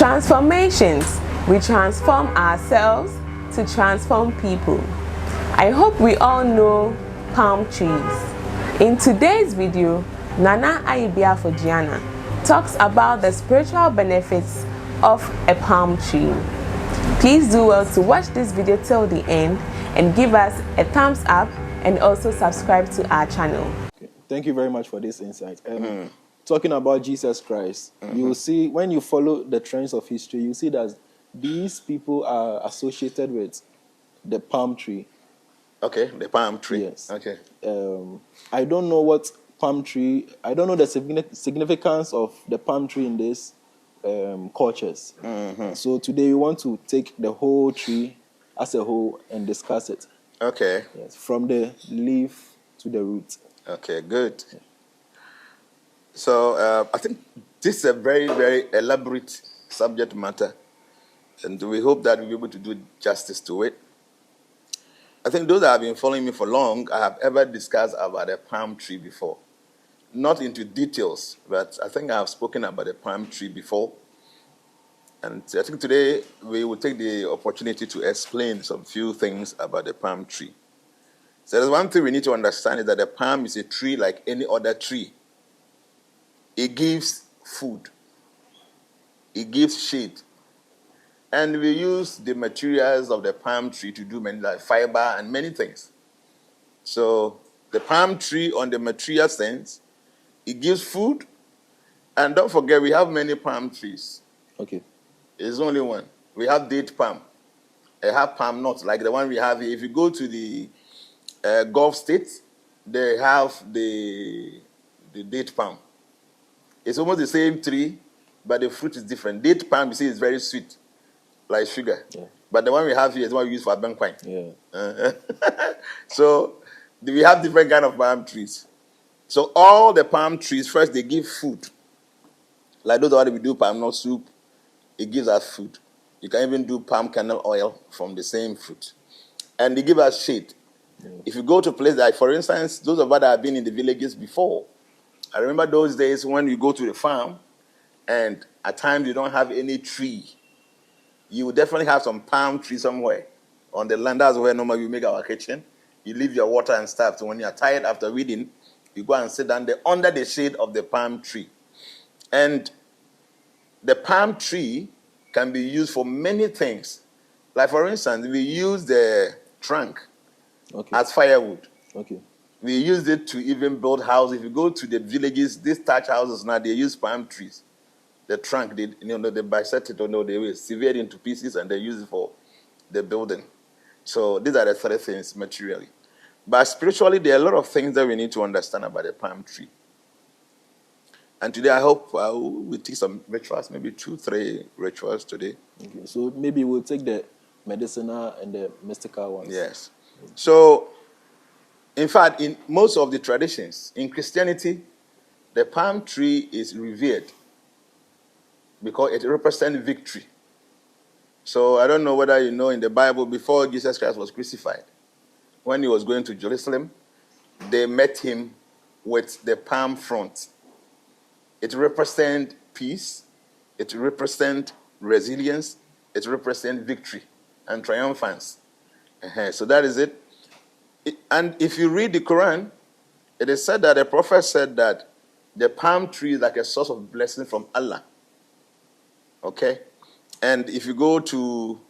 Transformations. We transform ourselves to transform people. I hope we all know palm trees. In today's video, Nana Ayebiafo Jnana talks about the spiritual benefits of a palm tree. Please do well to watch this video till the end and give us a thumbs up and also subscribe to our channel. Okay. Thank you very much for this insight. Talking about Jesus Christ, you will see when you follow the trends of history, you see that these people are associated with the palm tree. Okay, the palm tree. Yes. Okay. I don't know what palm tree, I don't know the significance of the palm tree in these cultures. So today we want to take the whole tree as a whole and discuss it. Okay. Yes, from the leaf to the root. Okay, good. So I think this is a very, very elaborate subject matter, and we hope that we'll be able to do justice to it. I think those that have been following me for long, I have ever discussed about a palm tree before. Not into details, but I think I have spoken about a palm tree before. And I think today we will take the opportunity to explain some few things about the palm tree. So there's one thing we need to understand is that the palm is a tree like any other tree. It gives food. It gives shade. And we use the materials of the palm tree to do many, like fiber and many things. So the palm tree, on the material sense, it gives food. And don't forget, we have many palm trees. Okay. It's only one. We have date palm. I have palm nuts, like the one we have here. If you go to the Gulf states, they have the date palm. It's almost the same tree, but the fruit is different. Date palm, you see, is very sweet, like sugar. Yeah. But the one we have here is the one we use for banquine. Yeah. So we have different kind of palm trees. So all the palm trees, first they give food. Like those that we do palm nut soup, it gives us food. You can even do palm kernel oil from the same fruit. And they give us shade. Yeah. If you go to places like, for instance, those of us that have been in the villages before, I remember those days when you go to the farm and at times you don't have any tree. You will definitely have some palm tree somewhere on the land. That's where normally we make our kitchen. You leave your water and stuff. So when you're tired after reading, you go and sit down there under the shade of the palm tree. And the palm tree can be used for many things. Like for instance, we use the trunk as firewood. Okay. We use it to even build houses. If you go to the villages, these thatch houses now, they use palm trees. The trunk, they bisect it, they will sever it into pieces and they use it for the building. So these are the three things materially. But spiritually, there are a lot of things that we need to understand about the palm tree. And today, I hope we'll take some rituals, maybe 2-3 rituals today. Okay. So maybe we'll take the medicinal and the mystical ones. Yes. So, in fact, in most of the traditions, in Christianity, the palm tree is revered because it represents victory. So I don't know whether you know in the Bible, before Jesus Christ was crucified, when he was going to Jerusalem, they met him with the palm front. It represents peace, it represents resilience, it represents victory and triumphance. So that is it. And if you read the Quran, it is said that the prophet said that the palm tree is like a source of blessing from Allah. Okay? And if you go to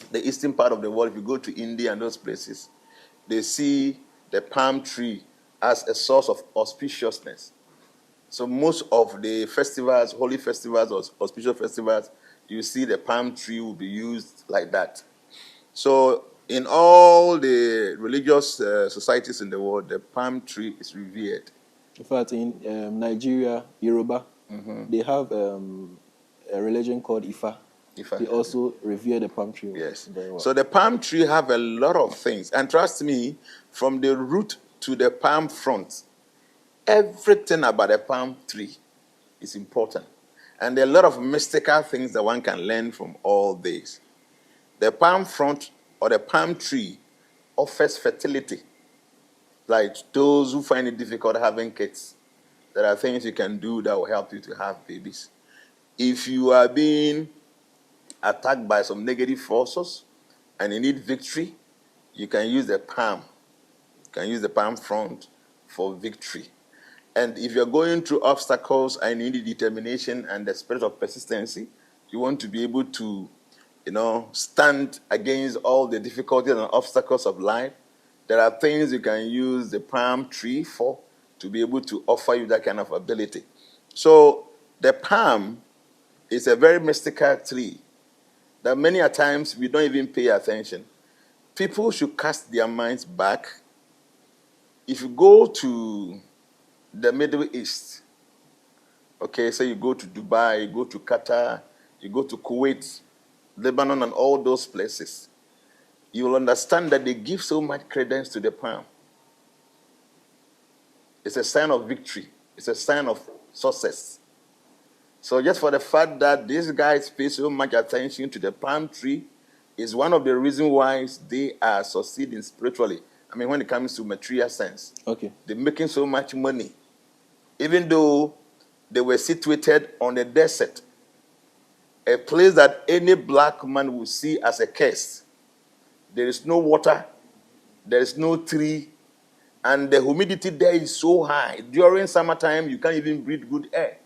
the eastern part of the world, if you go to India and those places, they see the palm tree as a source of auspiciousness. So most of the festivals, holy festivals or auspicious festivals, you see the palm tree will be used like that. So in all the religious societies in the world, the palm tree is revered. In fact, in Nigeria, Yoruba, they have a religion called Ifa. They also revere the palm tree. Yes. Very well. So the palm tree have a lot of things. And trust me, from the root to the palm front, everything about the palm tree is important. And there are a lot of mystical things that one can learn from all this. The palm front or the palm tree offers fertility. Like those who find it difficult having kids, there are things you can do that will help you to have babies. If you are being attacked by some negative forces and you need victory, you can use the palm. You can use the palm front for victory. And if you're going through obstacles and you need determination and the spirit of persistency, you want to be able to, stand against all the difficulties and obstacles of life, there are things you can use the palm tree for to be able to offer you that kind of ability. So the palm is a very mystical tree that many a times we don't even pay attention. People should cast their minds back. If you go to the Middle East, okay, so you go to Dubai, you go to Qatar, you go to Kuwait, Lebanon, and all those places, you will understand that they give so much credence to the palm. It's a sign of victory. It's a sign of success. So just for the fact that these guys pay so much attention to the palm tree is one of the reasons why they are succeeding spiritually. I mean, when it comes to material sense. Okay. They're making so much money. Even though they were situated on a desert, a place that any black man would see as a curse. There is no water, there is no tree, and the humidity there is so high. During summertime, you can't even breathe good air.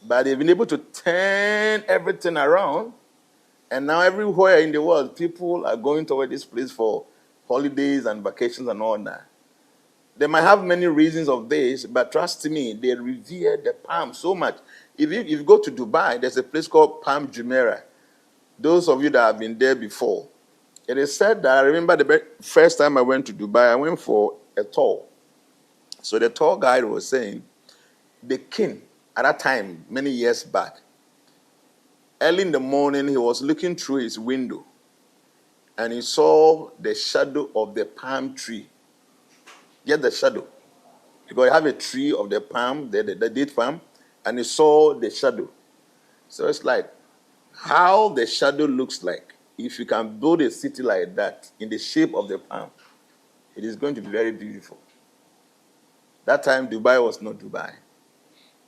But they've been able to turn everything around, and now everywhere in the world, people are going toward this place for holidays and vacations and all that. They might have many reasons of this, but trust me, they revere the palm so much. If you go to Dubai, there's a place called Palm Jumeirah. Those of you that have been there before, it is said that I remember the first time I went to Dubai, I went for a tour. So the tour guide was saying, the king, at that time, many years back, early in the morning, he was looking through his window, and he saw the shadow of the palm tree. Get the shadow. Because you have a tree of the palm, the date palm, and he saw the shadow. So it's like, how the shadow looks like, if you can build a city like that in the shape of the palm, it is going to be very beautiful. That time, Dubai was not Dubai.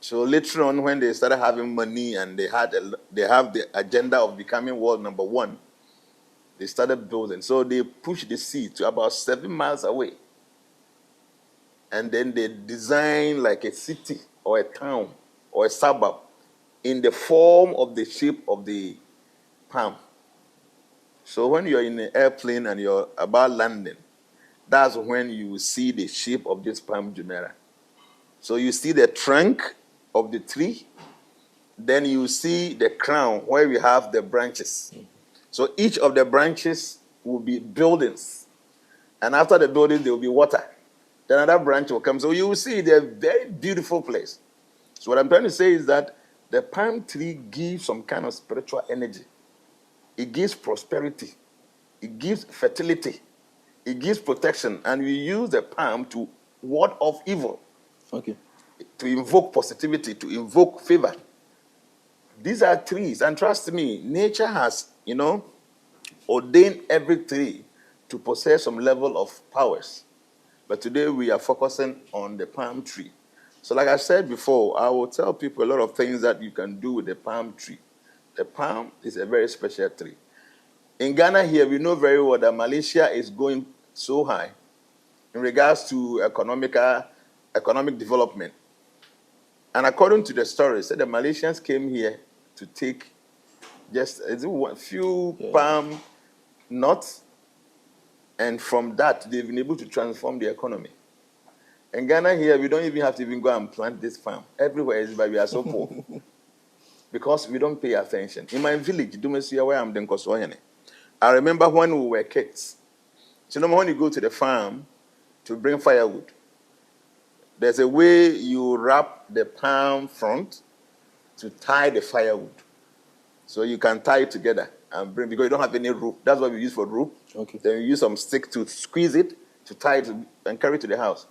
So later on, when they started having money and they have the agenda of becoming world number one, they started building. So they pushed the sea to about 7 miles away. And then they designed like a city or a town or a suburb in the form of the shape of the palm. So when you're in an airplane and you're about landing, that's when you see the shape of this palm Jumeirah. So you see the trunk of the tree, then you see the crown where we have the branches. So each of the branches will be buildings. And after the buildings, there will be water. Then another branch will come. So you will see the very beautiful place. So what I'm trying to say is that the palm tree gives some kind of spiritual energy. It gives prosperity. It gives fertility. It gives protection. And we use the palm to ward off evil. Okay. To invoke positivity, to invoke favor. These are trees. And trust me, nature has, ordained every tree to possess some level of powers. But today we are focusing on the palm tree. So like I said before, I will tell people a lot of things that you can do with the palm tree. The palm is a very special tree. In Ghana here, we know very well that Malaysia is going so high in regards to economic development. And according to the story, said the Malaysians came here to take just a few palm nuts, and from that, they've been able to transform the economy. In Ghana here, we don't even have to even go and plant this farm. Everywhere is, but we are so poor. Because we don't pay attention. In my village, where I'm doing, I remember when we were kids. So when you go to the farm to bring firewood, there's a way you wrap the palm front to tie the firewood. So you can tie it together and bring, because you don't have any rope. That's what we use for rope. Okay. Then you use some stick to squeeze it, to tie it and carry it to the house.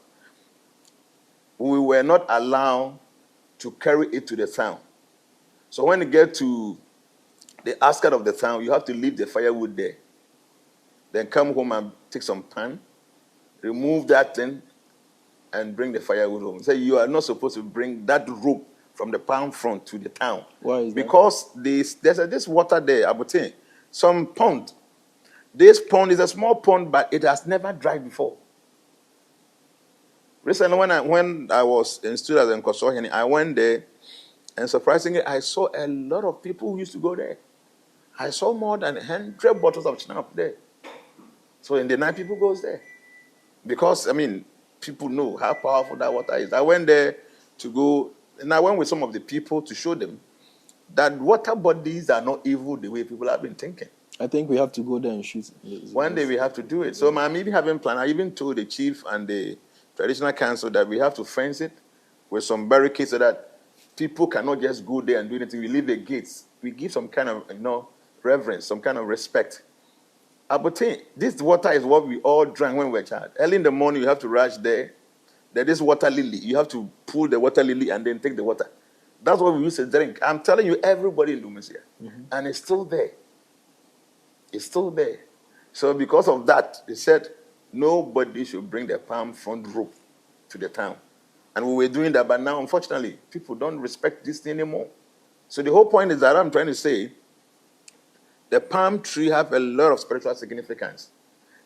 We were not allowed to carry it to the town. So when you get to the outskirts of the town, you have to leave the firewood there. Then come home and take some pan, remove that thing, and bring the firewood home. So you are not supposed to bring that rope from the palm front to the town. Why is that? Because there's this water there, Abutin, some pond. This pond is a small pond, but it has never dried before. Recently, when I was in students in Kosohini, I went there, and surprisingly, I saw a lot of people who used to go there. I saw more than 100 bottles of Chinap there. So in the night, people goes there. Because, people know how powerful that water is. I went there to go, and I went with some of the people to show them that water bodies are not evil the way people have been thinking. I think we have to go there and shoot. One day we have to do it. So I'm even having planned. I even told the chief and the traditional council that we have to fence it with some barricades so that people cannot just go there and do anything. We leave the gates. We give some kind of, reverence, some kind of respect. But this water is what we all drank when we were a child. Early in the morning, you have to rush there. There is water lily. You have to pull the water lily and then take the water. That's what we used to drink. I'm telling you, everybody in Dumasia. And it's still there. It's still there. So because of that, they said nobody should bring the palm front rope to the town. And we were doing that, but now, unfortunately, people don't respect this thing anymore. So the whole point is that I'm trying to say, the palm tree have a lot of spiritual significance.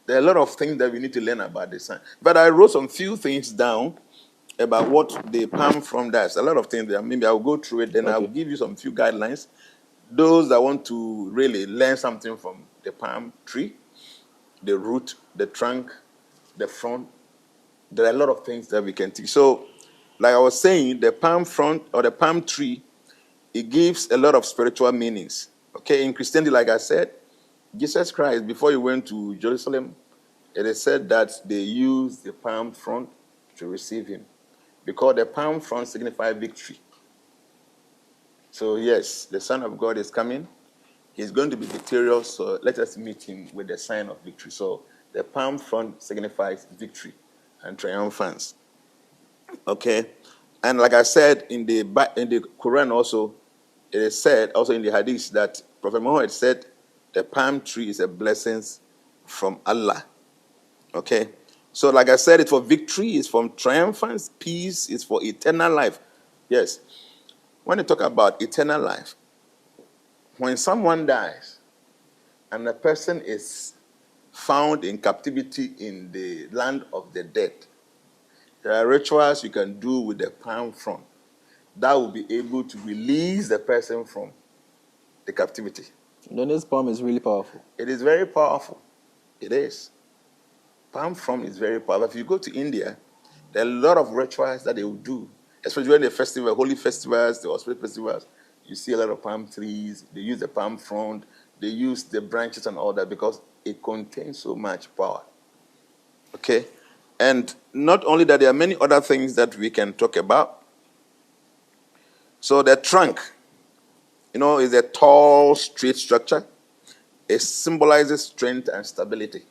There are a lot of things that we need to learn about this. But I wrote some few things down about what the palm front does. A lot of things there. Maybe I'll go through it, then I'll give you some few guidelines. Those that want to really learn something from the palm tree, the root, the trunk, the front, there are a lot of things that we can teach. So, like I was saying, the palm front or the palm tree, it gives a lot of spiritual meanings. Okay, in Christianity, like I said, Jesus Christ, before he went to Jerusalem, it is said that they used the palm front to receive him because the palm front signifies victory. So yes, the Son of God is coming. He's going to be victorious, so let us meet him with the sign of victory. So the palm front signifies victory and triumphance. Okay, and like I said, in the Quran also, it is said, also in the Hadith, that Prophet Muhammad said, the palm tree is a blessing from Allah. Okay, so like I said, it's for victory, it's from triumphance, peace, it's for eternal life. Yes, when you talk about eternal life, when someone dies and a person is found in captivity in the land of the dead, there are rituals you can do with the palm front that will be able to release the person from the captivity. Then this palm is really powerful. It is very powerful. It is. Palm front is very powerful. If you go to India, there are a lot of rituals that they will do, especially during the festival, holy festivals, the hospital festivals. You see a lot of palm trees. They use the palm front. They use the branches and all that because it contains so much power. Okay? And not only that, there are many other things that we can talk about. So the trunk, is a tall, straight structure. It symbolizes strength and stability.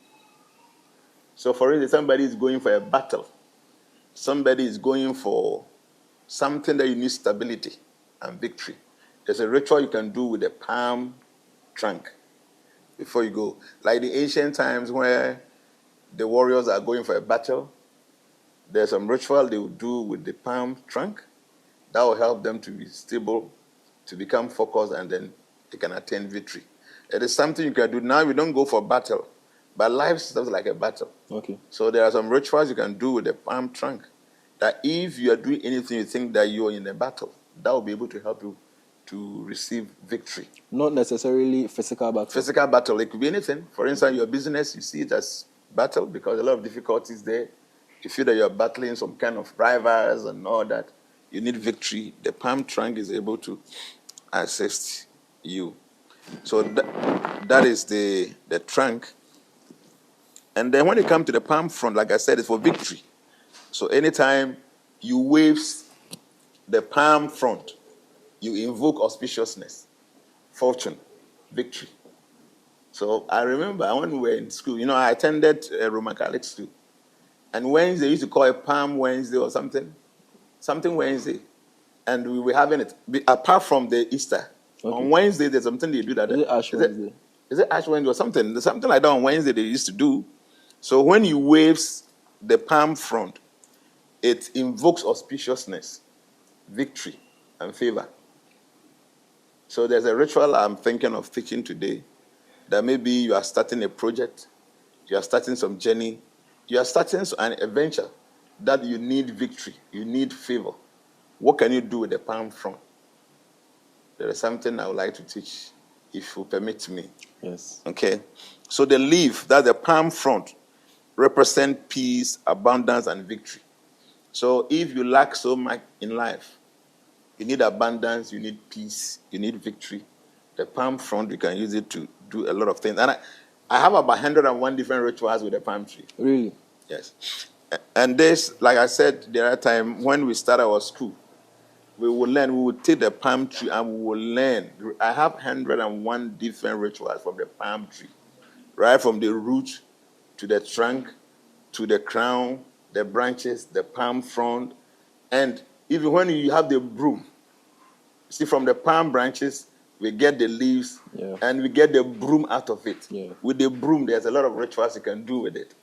So for instance, somebody is going for a battle. Somebody is going for something that you need stability and victory. There's a ritual you can do with a palm trunk before you go. Like the ancient times where the warriors are going for a battle, there's some ritual they will do with the palm trunk that will help them to be stable, to become focused, and then they can attain victory. It is something you can do. Now we don't go for battle, but life is like a battle. Okay. So there are some rituals you can do with the palm trunk that if you are doing anything you think that you are in a battle, that will be able to help you to receive victory. Not necessarily physical battle. Physical battle, it could be anything. For instance, your business, you see it as battle because a lot of difficulties there. You feel that you're battling some kind of rivals and all that. You need victory. The palm trunk is able to assist you. So that is the trunk. And then when you come to the palm front, like I said, it's for victory. So anytime you wave the palm front, you invoke auspiciousness, fortune, victory. So I remember when we were in school, I attended a Roman Catholic school. And Wednesday, they used to call it Palm Wednesday or something Wednesday. And we were having it, apart from the Easter. Okay. On Wednesday, there's something they do that. Is it Ash Wednesday? Is it Ash Wednesday or something? There's something like that on Wednesday they used to do. So when you wave the palm front, it invokes auspiciousness, victory, and favor. So there's a ritual I'm thinking of teaching today, that maybe you are starting a project, you are starting some journey, you are starting an adventure that you need victory, you need favor. What can you do with the palm frond? There is something I would like to teach, if you permit me. Yes. Okay. So the leaf, that the palm frond, represent peace, abundance, and victory. So if you lack so much in life, you need abundance, you need peace, you need victory, the palm frond, you can use it to do a lot of things. And I have about 101 different rituals with the palm tree. Really? Yes. And this, like I said the other time, when we started our school, we would take the palm tree and we will learn. I have 101 different rituals from the palm tree, right from the root to the trunk to the crown, the branches, the palm frond, and even when you have the broom. See, from the palm branches, we get the leaves, and we get the broom out of it. Yeah. With the broom, there's a lot of rituals you can do with it.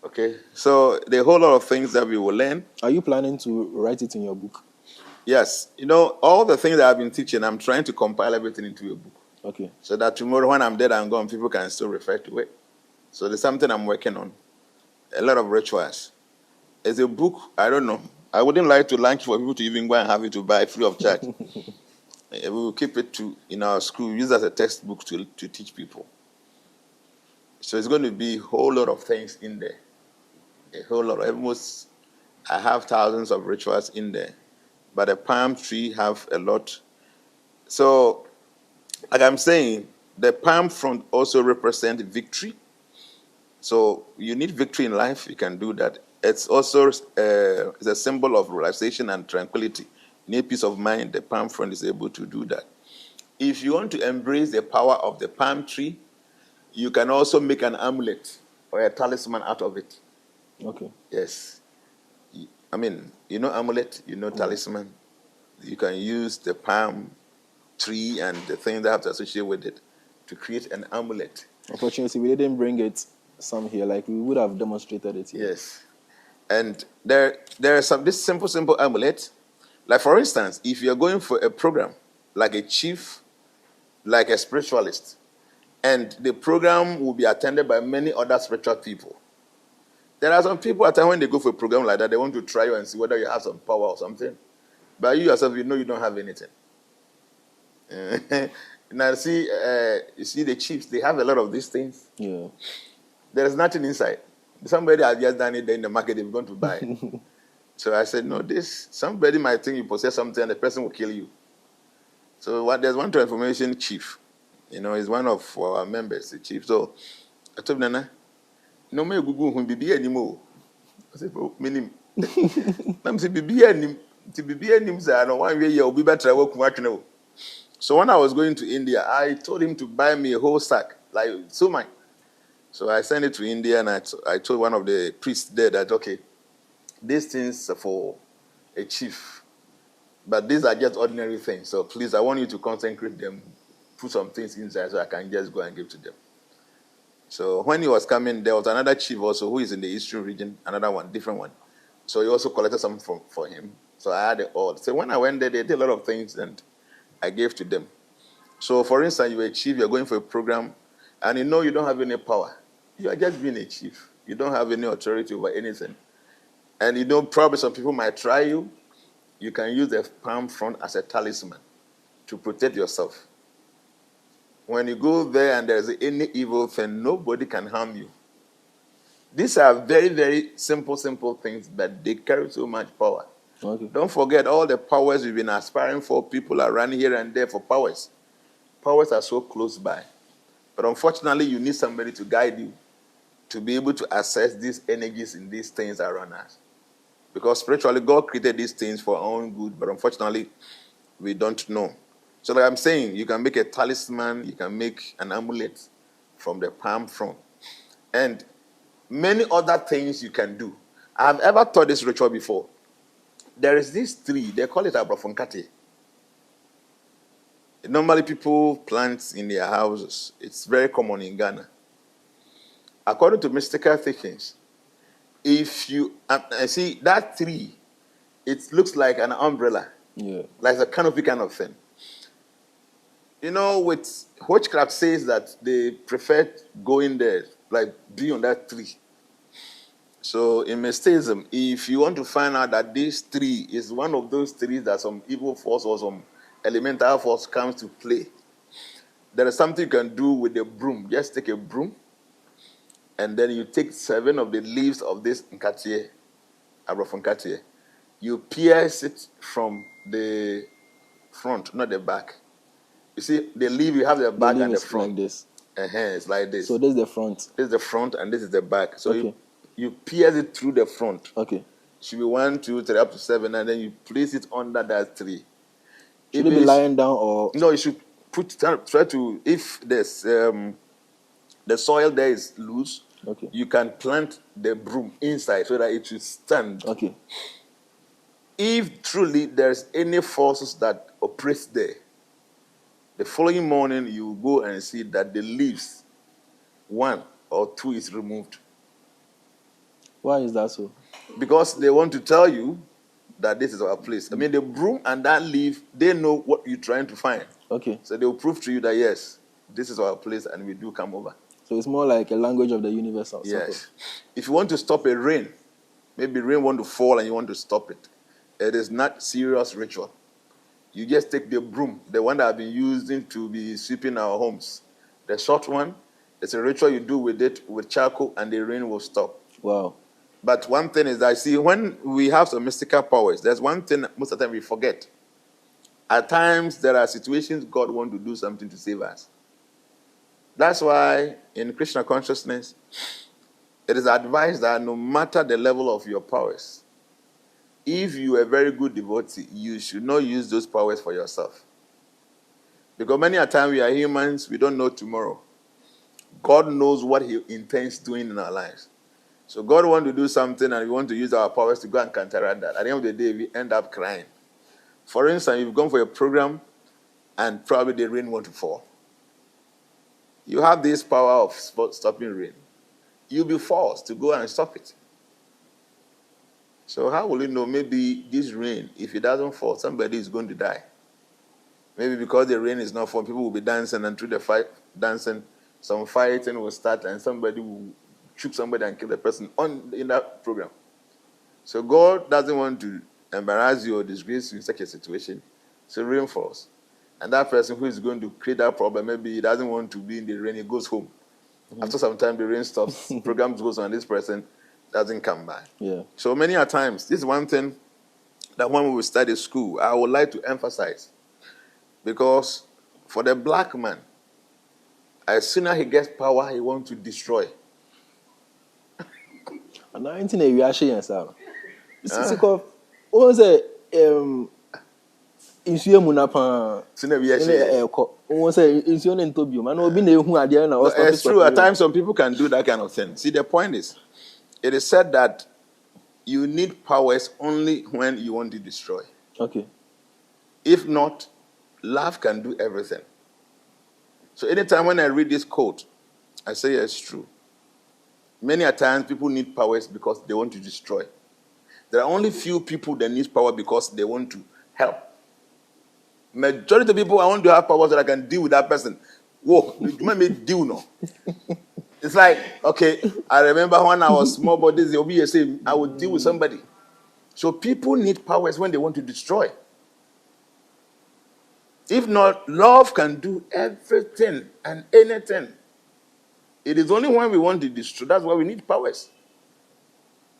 Okay? So, the whole lot of things that we will learn. Are you planning to write it in your book? Yes. You know, all the things that I've been teaching, I'm trying to compile everything into a book. Okay. So that tomorrow, when I'm dead and gone, people can still refer to it. So, there's something I'm working on. A lot of rituals. It's a book, I don't know. I wouldn't like to launch for people to even go and have it to buy free of charge. We will keep it in our school, use it as a textbook to teach people. So it's going to be a whole lot of things in there. A whole lot. Almost, I have thousands of rituals in there. But the palm tree have a lot. So, like I'm saying, the palm frond also represents victory. So you need victory in life, you can do that. It's also it's a symbol of relaxation and tranquility. You need peace of mind. The palm frond is able to do that. If you want to embrace the power of the palm tree, you can also make an amulet or a talisman out of it. Okay. Yes. I mean, you know amulet, you know talisman. You can use the palm tree and the things that have to associate with it to create an amulet. Unfortunately, we didn't bring it some here, like we would have demonstrated it here. Yes. And there are this simple amulet. Like, for instance, if you're going for a program, like a chief, like a spiritualist, and the program will be attended by many other spiritual people. There are some people at times when they go for a program like that, they want to try you and see whether you have some power or something. But you yourself, you know you don't have anything. Now, you see the chiefs, they have a lot of these things. Yeah. There is nothing inside. Somebody has just done it in the market, they're going to buy it. So I said, no, somebody might think you possess something and the person will kill you. So there's one transformation chief. You know, he's one of our members, the chief. So I told Nana, no me Google who be anymore. I said, oh, minim. I'm saying be any to be any I don't want you be better work much now. So when I was going to India, I told him to buy me a whole sack, like so much. So I sent it to India, and I told one of the priests there that, okay, these things are for a chief, but these are just ordinary things. So please, I want you to consecrate them, put some things inside so I can just go and give to them. So when he was coming, there was another chief also who is in the eastern region, another one, different one. So he also collected some for him. So I had it all. So when I went there, they did a lot of things, and I gave to them. So for instance, you're a chief, you're going for a program, and you know you don't have any power. You are just being a chief. You don't have any authority over anything. And you know, probably some people might try you. You can use the palm frond as a talisman to protect yourself. When you go there and there's any evil thing, nobody can harm you. These are very, very simple things, but they carry so much power. Okay. Don't forget all the powers we've been aspiring for. People are running here and there for powers. Powers are so close by. But unfortunately, you need somebody to guide you to be able to access these energies and these things around us. Because spiritually, God created these things for our own good, but unfortunately, we don't know. So like I'm saying, you can make a talisman, you can make an amulet from the palm frond, and many other things you can do. I've ever taught this ritual before. There is this tree, they call it abrafonkate. Normally people plant in their houses. It's very common in Ghana. According to mystical thinkings, if you see that tree, it looks like an umbrella. Yeah. Like a canopy kind of thing. You know, with witchcraft says that they prefer going there, like being on that tree. So in mysticism, if you want to find out that this tree is one of those trees that some evil force or some elemental force comes to play, there is something you can do with the broom. Just take a broom, and then you take 7 of the leaves of this nkatier, abrofon. You pierce it from the front, not the back. You see, the leaf, you have the back and the front. Like this. It's like this. So this is the front. This is the front, and this is the back. So Okay. you pierce it through the front. Okay. Should be 1, 2, 3, up to 7, and then you place it under that tree. Should it be lying down or? No, you should try to, if there's the soil there is loose, Okay. you can plant the broom inside so that it should stand. Okay. If truly there's any forces that operate there, the following morning you go and see that the leaves, 1 or 2 is removed. Why is that so? Because they want to tell you that this is our place. I mean, the broom and that leaf, they know what you're trying to find. Okay. So they will prove to you that, yes, this is our place and we do come over. So it's more like a language of the universe. Or yes. If you want to stop a rain, maybe rain want to fall and you want to stop it, it is not serious ritual. You just take the broom, the one that I've been using to be sweeping our homes. The short one, it's a ritual you do with it with charcoal and the rain will stop. Wow. But one thing is, I see when we have some mystical powers, there's one thing most of the time we forget. At times, there are situations God wants to do something to save us. That's why in Krishna consciousness, it is advised that no matter the level of your powers, if you are a very good devotee, you should not use those powers for yourself. Because many a time we are humans, we don't know tomorrow. God knows what He intends doing in our lives. So God wants to do something and we want to use our powers to go and counteract that. At the end of the day, we end up crying. For instance, you've gone for a program and probably the rain wants to fall. You have this power of stopping rain. You'll be forced to go and stop it. So how will you know maybe this rain, if it doesn't fall, somebody is going to die? Maybe because the rain is not falling, people will be dancing, and through the dancing, some fighting will start and somebody will shoot somebody and kill the person in that program. So God doesn't want to embarrass you or disgrace you in such a situation. So rain falls. And that person who is going to create that problem, maybe he doesn't want to be in the rain, he goes home. Mm-hmm. After some time, the rain stops, program goes on, this person doesn't come back. Yeah. So many a times, this is one thing that when we study school, I would like to emphasize. Because for the black man, as soon as he gets power, he wants to destroy. And I think we are sharing so. It's because what say insuye munapa. It's true. At times, some people can do that kind of thing. See, the point is, it is said that you need powers only when you want to destroy. Okay. If not, love can do everything. So anytime when I read this quote, I say it's true. Many a times people need powers because they want to destroy. There are only few people that need power because they want to help. Majority of people, I want to have power so that I can deal with that person. Whoa, you might make deal no. It's like, okay, I remember when I was small, but this will be the same. I would deal with somebody. So people need powers when they want to destroy. If not, love can do everything and anything. It is only when we want to destroy, that's why we need powers.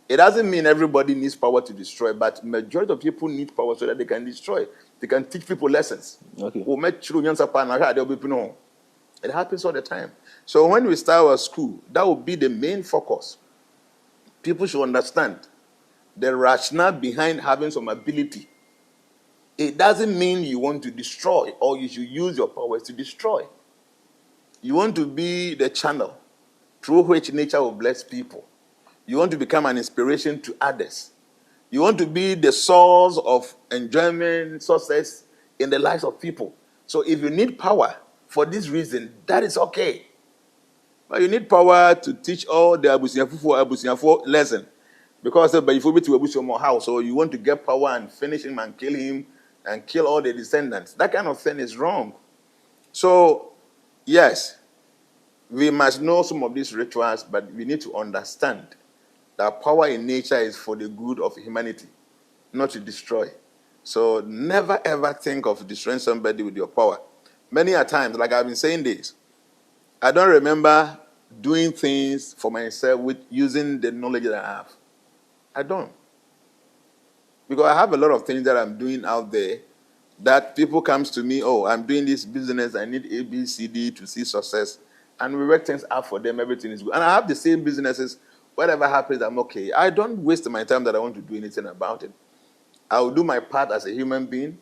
It doesn't mean everybody needs power to destroy, but majority of people need power so that they can destroy. They can teach people lessons. Okay. It happens all the time. So when we start our school, that will be the main focus. People should understand the rationale behind having some ability. It doesn't mean you want to destroy or you should use your powers to destroy. You want to be the channel through which nature will bless people. You want to become an inspiration to others. You want to be the source of enjoyment, success in the lives of people. So if you need power for this reason, that is okay. But you need power to teach all the abusiafo lesson. Because if you go to a house, or you want to get power and finish him and kill him and kill all the descendants. That kind of thing is wrong. So, yes, we must know some of these rituals, but we need to understand that power in nature is for the good of humanity, not to destroy. So never ever think of destroying somebody with your power. Many a times, like I've been saying this, I don't remember doing things for myself with using the knowledge that I have. I don't. Because I have a lot of things that I'm doing out there that people comes to me, oh, I'm doing this business, I need A, B, C, D to see success. And we work things out for them, everything is good. And I have the same businesses, whatever happens, I'm okay. I don't waste my time that I want to do anything about it. I will do my part as a human being.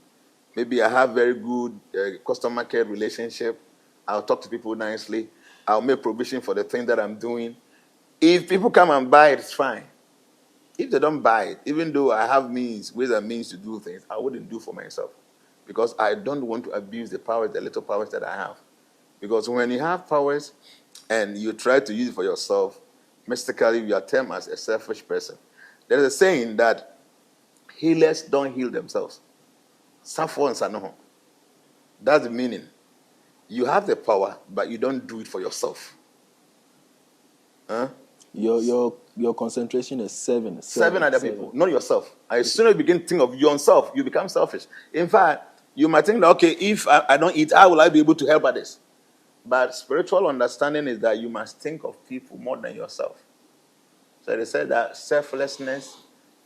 Maybe I have very good customer care relationship. I'll talk to people nicely. I'll make provision for the thing that I'm doing. If people come and buy it, it's fine. If they don't buy it, even though I have ways and means to do things, I wouldn't do for myself. Because I don't want to abuse the powers, the little powers that I have. Because when you have powers and you try to use it for yourself, mystically you are termed as a selfish person. There's a saying that healers don't heal themselves. That's the meaning. You have the power, but you don't do it for yourself. Huh? Your concentration is seven. Seven other people, not yourself. As soon as you begin to think of yourself, you become selfish. In fact, you might think that, okay, if I don't eat, how will I be able to help others? But spiritual understanding is that you must think of people more than yourself. So they said that selflessness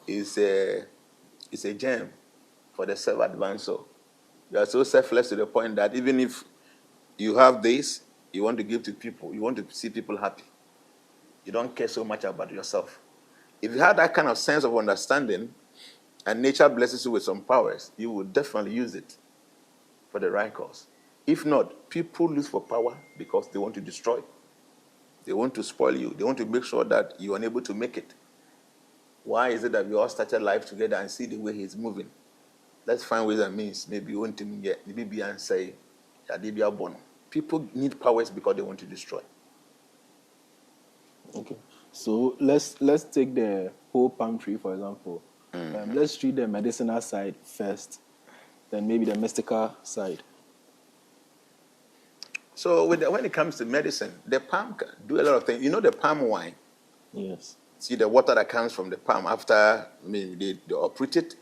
is a gem for the self-advanced soul. You are so selfless to the point that even if you have this, you want to give to people, you want to see people happy. You don't care so much about yourself. If you have that kind of sense of understanding, and nature blesses you with some powers, you will definitely use it for the right cause. If not, people look for power because they want to destroy. They want to spoil you. They want to make sure that you are unable to make it. Why is it that we all started life together and see the way he's moving? Let's find ways and means. Maybe you want to get, maybe and say, people need powers because they want to destroy. Okay. So let's take the whole palm tree, for example. Let's treat the medicinal side first, then maybe the mystical side. So when it comes to medicine, the palm can do a lot of things. You know the palm wine? Yes. See the water that comes from the palm after they uproot it?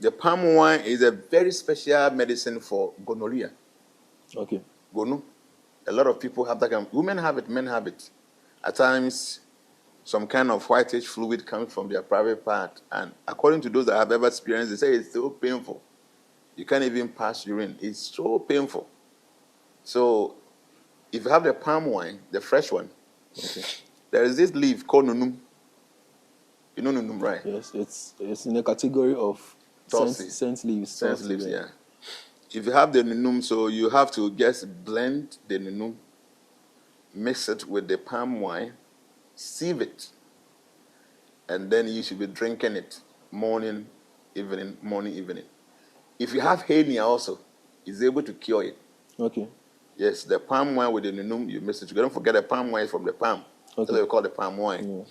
The palm wine is a very special medicine for gonorrhea. Okay. Gono. A lot of people have that. Women have it, men have it. At times, some kind of whitish fluid comes from their private part. And according to those that have ever experienced, they say it's so painful. You can't even pass urine. It's so painful. So, if you have the palm wine, the fresh one, okay, there is this leaf called nunum. You know nunum, right? Yes, it's in the category of scent leaves. Scent leaves, yeah. If you have the nunum, so you have to just blend the nunum, mix it with the palm wine, sieve it, and then you should be drinking it morning, evening. If you have hernia also, it's able to cure it. Okay. Yes, the palm wine with the nunum, you mix it together. Don't forget the palm wine is from the palm. Okay. That's what we call the palm wine. Yeah.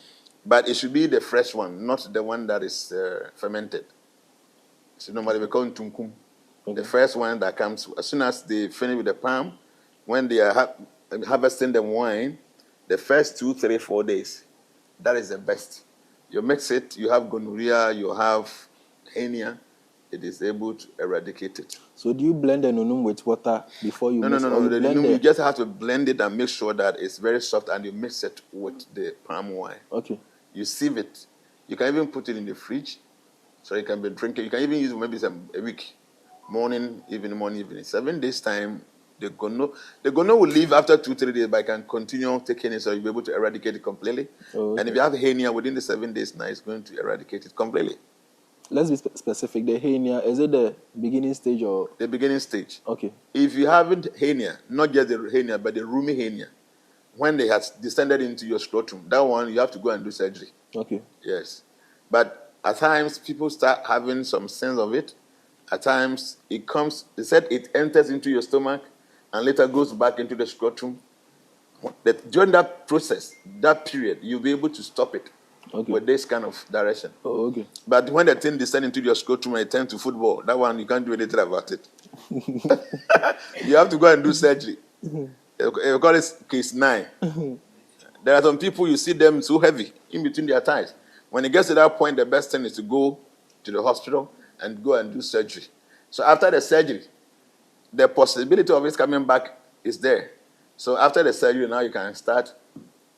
But it should be the fresh one, not the one that is fermented. So normally we call it tunkum. Okay. The first one that comes, as soon as they finish with the palm, when they are harvesting the wine, the first 2, 3, 4 days, that is the best. You mix it, you have gonorrhea, you have hernia, it is able to eradicate it. So do you blend the nunum with water before you mix it? No. The nunum, you just have to blend it and make sure that it's very soft, and you mix it with the palm wine. Okay. You sieve it. You can even put it in the fridge, so you can be drinking. You can even use it maybe a week. Morning, evening. 7 days time, the gono will leave after 2, 3 days, but I can continue taking it, so you'll be able to eradicate it completely. Oh, okay. And if you have hernia within the 7 days, now it's going to eradicate it completely. Let's be specific. The hernia, is it the beginning stage or? The beginning stage. Okay. If you haven't hernia, not just the hernia, but the roomy hernia, when they have descended into your scrotum, that one you have to go and do surgery. Okay. Yes. But at times people start having some sense of it. At times it comes, they said it enters into your stomach and later goes back into the scrotum. During that process, that period, you'll be able to stop it. with this kind of direction. Oh, okay. But when the thing descends into your scrotum and it turns to football, that one you can't do anything about it. You have to go and do surgery. You call it case 9. There are some people, you see them so heavy in between their thighs. When it gets to that point, the best thing is to go to the hospital and go and do surgery. So after the surgery, the possibility of it coming back is there. So after the surgery, now you can start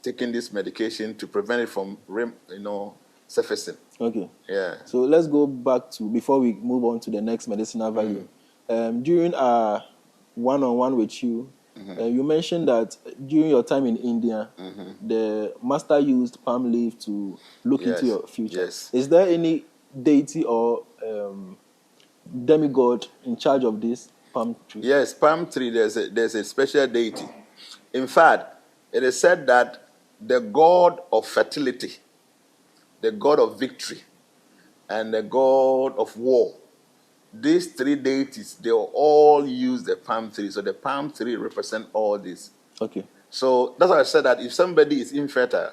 taking this medication to prevent it from, surfacing. Okay. Yeah. So let's go back to, before we move on to the next medicinal value. During our one-on-one with you, you mentioned that during your time in India, the master used palm leaf to look into your future. Yes. Is there any deity or demigod in charge of this palm tree? Yes, palm tree, there's a special deity. In fact, it is said that the god of fertility, the god of victory, and the god of war, these 3 deities, they all use the palm tree. So the palm tree represents all this. Okay. So that's why I said that if somebody is infertile,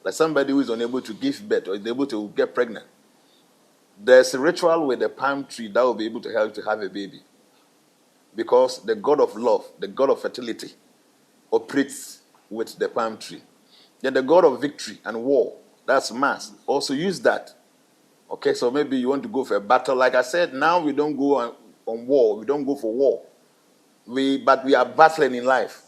like somebody who is unable to give birth or is able to get pregnant, there's a ritual with the palm tree that will be able to help to have a baby. Because the god of love, the god of fertility, operates with the palm tree. Then the god of victory and war, that's Mars, also use that. Okay, so maybe you want to go for a battle. Like I said, now we don't go on war. We don't go for war. But we are battling in life.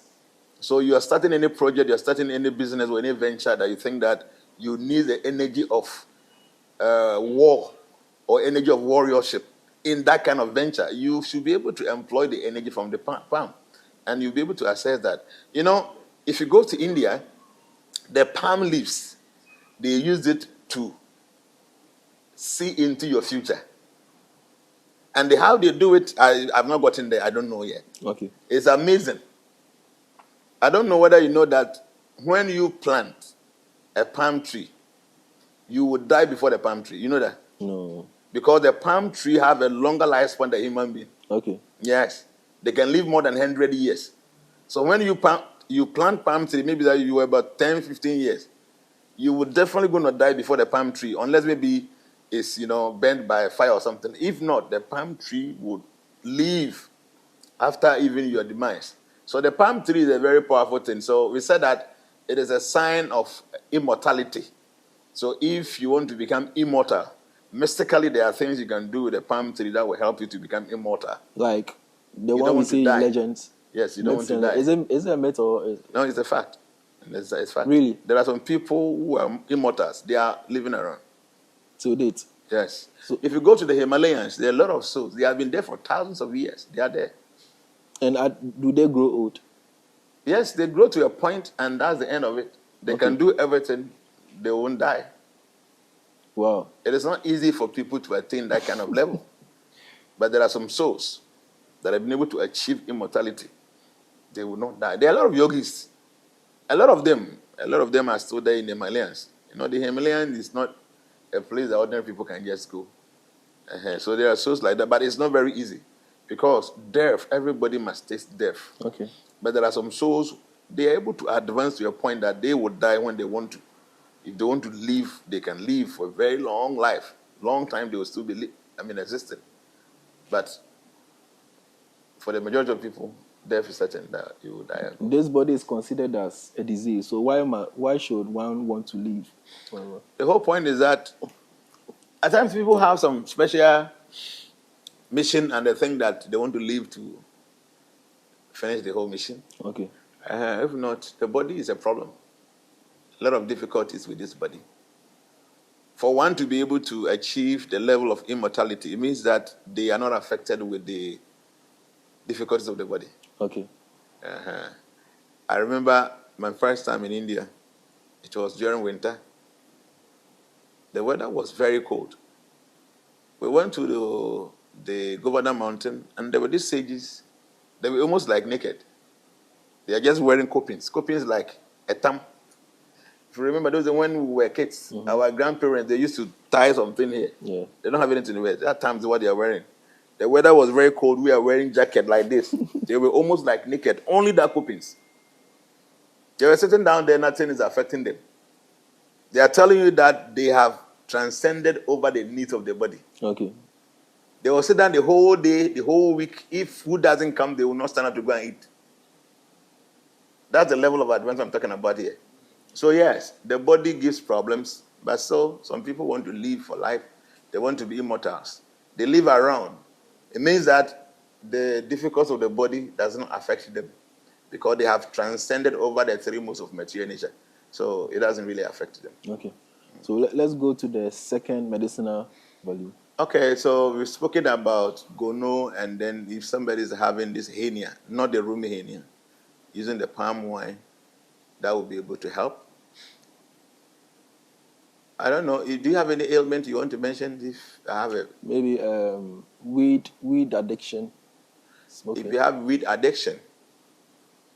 So you are starting any project, you are starting any business or any venture that you think that you need the energy of war or energy of warriorship in that kind of venture. You should be able to employ the energy from the palm. And you'll be able to assess that. If you go to India, the palm leaves, they use it to see into your future. And how they do it, I've not gotten there. I don't know yet. Okay. It's amazing. I don't know whether you know that when you plant a palm tree, you will die before the palm tree. You know that? No. Because the palm tree have a longer lifespan than a human being. Okay. Yes. They can live more than 100 years. So when you plant palm tree, maybe that you were about 10, 15 years, you would definitely going to die before the palm tree, unless maybe it's, burned by fire or something. If not, the palm tree would live after even your demise. So the palm tree is a very powerful thing. So we said that it is a sign of immortality. So if you want to become immortal, mystically there are things you can do with the palm tree that will help you to become immortal. Like the one we see in Legends. Yes, you don't want to die. Is it a myth or? No, it's a fact. It's fact. Really? There are some people who are immortals. They are living around. To date? Yes. So, if you go to the Himalayas, there are a lot of souls. They have been there for thousands of years. They are there. And do they grow old? Yes, they grow to a point, and that's the end of it. They can do everything. They won't die. Wow. It is not easy for people to attain that kind of level. But there are some souls that have been able to achieve immortality. They will not die. There are a lot of yogis. A lot of them are still there in the Himalayas. The Himalayas is not a place that ordinary people can just go. So there are souls like that, but it's not very easy. Because death, everybody must taste death. Okay. But there are some souls, they are able to advance to a point that they will die when they want to. If they want to live, they can live for a very long life. Long time, they will still be existing. But for the majority of people, death is certain that you will die. This body is considered as a disease. So why should one want to live forever? The whole point is that at times people have some special mission and they think that they want to live to finish the whole mission. Okay. If not, the body is a problem. A lot of difficulties with this body. For one to be able to achieve the level of immortality, it means that they are not affected with the difficulties of the body. Okay. I remember my first time in India. It was during winter. The weather was very cold. We went to the Governor Mountain, and there were these sages. They were almost like naked. They are just wearing copings. Copings like a tam. If you remember, those are when we were kids. Our grandparents, they used to tie something here. Yeah. They don't have anything to wear. That time is what they are wearing. The weather was very cold. We are wearing jacket like this. They were almost like naked. Only that copings. They were sitting down there. Nothing is affecting them. They are telling you that they have transcended over the needs of the body. Okay. They will sit down the whole day, the whole week. If food doesn't come, they will not stand up to go and eat. That's the level of advancement I'm talking about here. So yes, the body gives problems, but so some people want to live for life. They want to be immortals. They live around. It means that the difficulties of the body does not affect them because they have transcended over the three modes of material nature. So it doesn't really affect them. Okay. So let's go to the second medicinal value. Okay, so we've spoken about gono, and then if somebody is having this hernia, not the rheumatic hernia, using the palm wine, that will be able to help. I don't know. Do you have any ailment you want to mention? If I have maybe weed addiction, smoking. If you have weed addiction,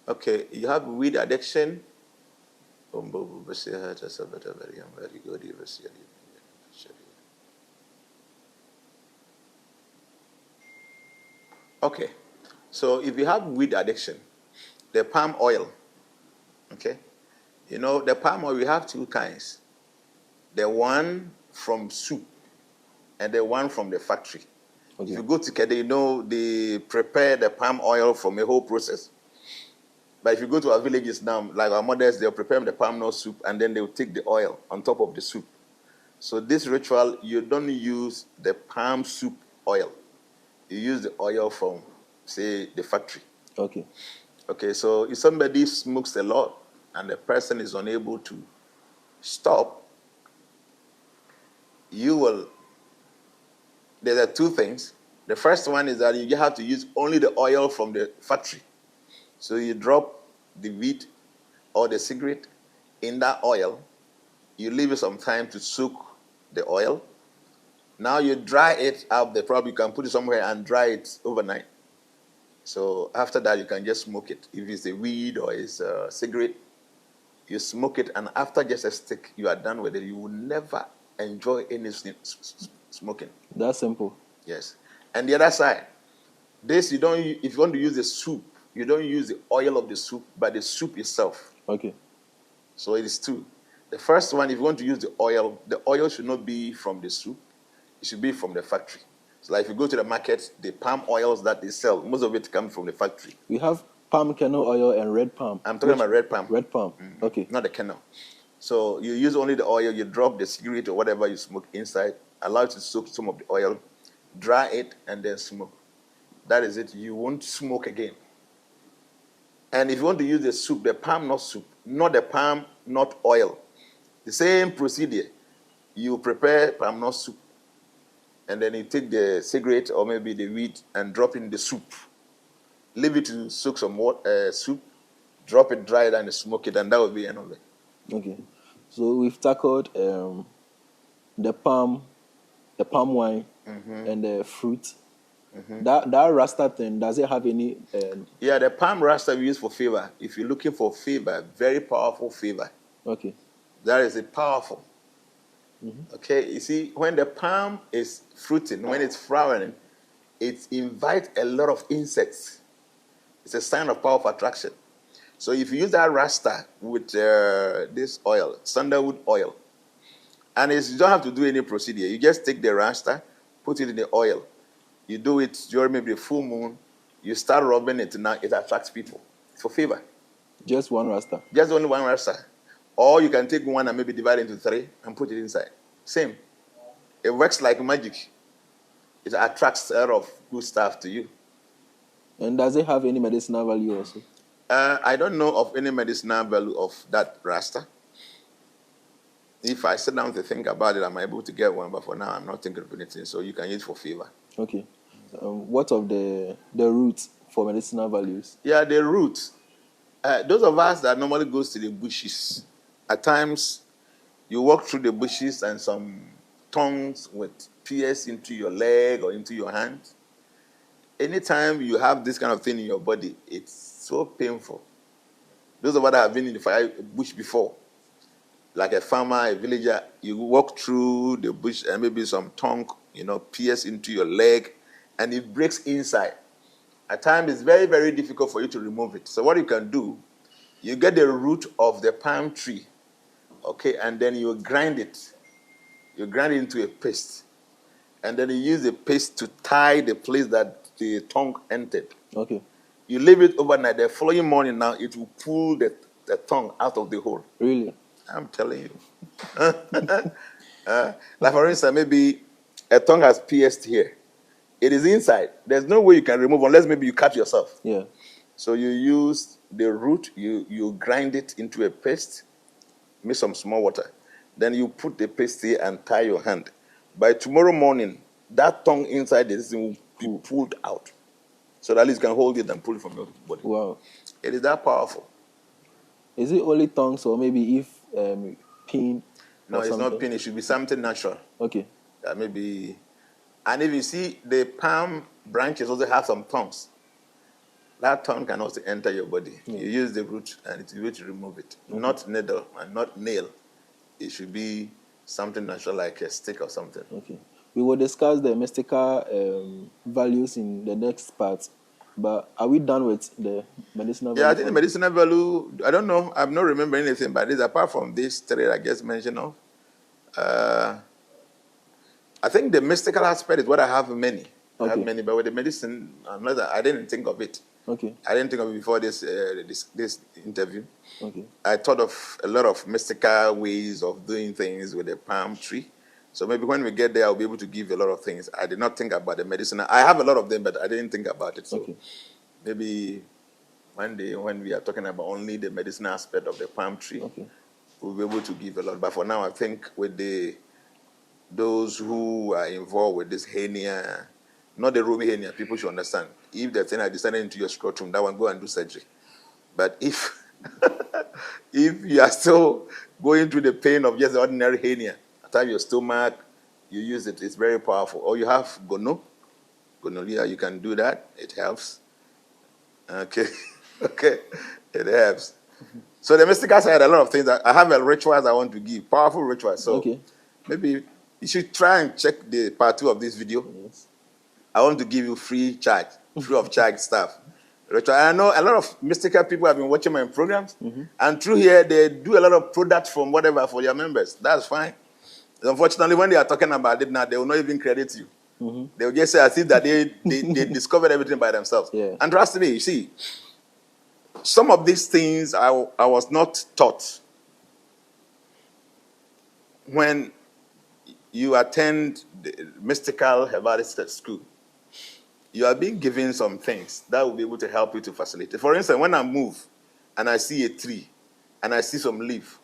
okay, you have weed addiction. Okay, so if you have weed addiction, the palm oil, okay, you know the palm oil we have two kinds. The one from soup and the one from the factory. Okay. If you go to Kede, you know they prepare the palm oil from a whole process. But if you go to our villages now, like our mothers, they'll prepare the palm oil soup and then they'll take the oil on top of the soup. So this ritual, you don't use the palm soup oil. You use the oil from, say, the factory. Okay. Okay, so if somebody smokes a lot and the person is unable to stop, there are two things. The first one is that you have to use only the oil from the factory. So you drop the weed or the cigarette in that oil. You leave it some time to soak the oil. Now you dry it up. You can put it somewhere and dry it overnight. So after that, you can just smoke it. If it's a weed or it's a cigarette, you smoke it, and after just a stick, you are done with it. You will never enjoy any smoking. That's simple. Yes. And the other side, if you want to use the soup, you don't use the oil of the soup, but the soup itself. Okay. So it is two. The first one, if you want to use the oil should not be from the soup. It should be from the factory. So like if you go to the market, the palm oils that they sell, most of it comes from the factory. We have palm kernel oil and red palm. I'm talking about red palm. Red palm. Mm-hmm. Okay. Not the kernel. So you use only the oil, you drop the cigarette or whatever you smoke inside, allow it to soak some of the oil, dry it, and then smoke. That is it. You won't smoke again. And if you want to use the soup, the palm nut soup, not the palm nut oil, the same procedure. You prepare palm nut soup, and then you take the cigarette or maybe the weed and drop in the soup. Leave it to soak some soup, drop it, dry it, and smoke it, and that will be end of it. Okay. So we've tackled the palm wine, and the fruit. Mm-hmm. That rasta thing, does it have any? Yeah, the palm rasta we use for fever. If you're looking for fever, very powerful fever. Okay. That is powerful. Mm-hmm. Okay, you see, when the palm is fruiting, when it's flowering, it invites a lot of insects. It's a sign of power of attraction. So if you use that rasta with this oil, sandalwood oil, and you don't have to do any procedure. You just take the rasta, put it in the oil. You do it during maybe a full moon. You start rubbing it. Now it attracts people for fever. Just one rasta? Just only one rasta. Or you can take one and maybe divide it into three and put it inside. Same. It works like magic. It attracts a lot of good stuff to you. And does it have any medicinal value also? I don't know of any medicinal value of that rasta. If I sit down to think about it, I'm able to get one, but for now, I'm not thinking of anything. So you can use it for fever. Okay. What of the roots for medicinal values? Yeah, the roots. Those of us that normally goes to the bushes, at times you walk through the bushes and some tongues would pierce into your leg or into your hand. Anytime you have this kind of thing in your body, it's so painful. Those of us that have been in the fire bush before, like a farmer, a villager, you walk through the bush and maybe some tongue, pierce into your leg and it breaks inside. At times, it's very, very difficult for you to remove it. So what you can do, you get the root of the palm tree Okay, and then you grind it. You grind it into a paste. And then you use the paste to tie the place that the tongue entered. Okay. You leave it overnight. The following morning now, it will pull the tongue out of the hole. Really? I'm telling you. Like for instance, maybe a tongue has pierced here. It is inside. There's no way you can remove unless maybe you cut yourself. Yeah. So you use the root, you grind it into a paste, mix some small water. Then you put the paste here and tie your hand. By tomorrow morning, that tongue inside this thing will be pulled out. So that at least you can hold it and pull it from your body. Wow. It is that powerful. Is it only tongues or maybe if pin? No, or it's something? not pin. It should be something natural. Okay. Maybe. And if you see, the palm branches also have some tongues. That tongue can also enter your body. Yeah. You use the root and it's able to remove it. Okay. Not needle and not nail. It should be something natural like a stick or something. Okay. We will discuss the mystical values in the next part. But are we done with the medicinal value? Yeah, I think the medicinal value, I don't know. I'm not remembering anything, but this, apart from these three I just mentioned of, I think the mystical aspect is what I have many. Okay. I have many, but with the medicine, I didn't think of it. Okay. I didn't think of it before this interview. Okay. I thought of a lot of mystical ways of doing things with the palm tree. So maybe when we get there, I'll be able to give a lot of things. I did not think about the medicinal. I have a lot of them, but I didn't think about it. So okay. Maybe one day when we are talking about only the medicinal aspect of the palm tree, okay, we'll be able to give a lot. But for now, I think with those who are involved with this hernia, not the rheumatic hernia, people should understand. If the thing has descended into your scrotum, that one, go and do surgery. But if if you are still going through the pain of just the ordinary hernia, attack your stomach, you use it, it's very powerful. Or you have gonorrhea, you can do that, it helps. Okay, okay, it helps. So the mystical side, a lot of things. I have a rituals I want to give, powerful rituals. So okay, maybe you should try and check the part 2 of this video. Yes. I want to give you free of charge stuff. I know a lot of mystical people have been watching my programs, and through here they do a lot of products from whatever for their members. That's fine. Unfortunately, when they are talking about it now, they will not even credit you. They will just say as if that they discovered everything by themselves. Yeah. And trust me, you see, some of these things I was not taught. When you attend the mystical herbalist school, you are being given some things that will be able to help you to facilitate. For instance, when I move and I see a tree and I see some leaf,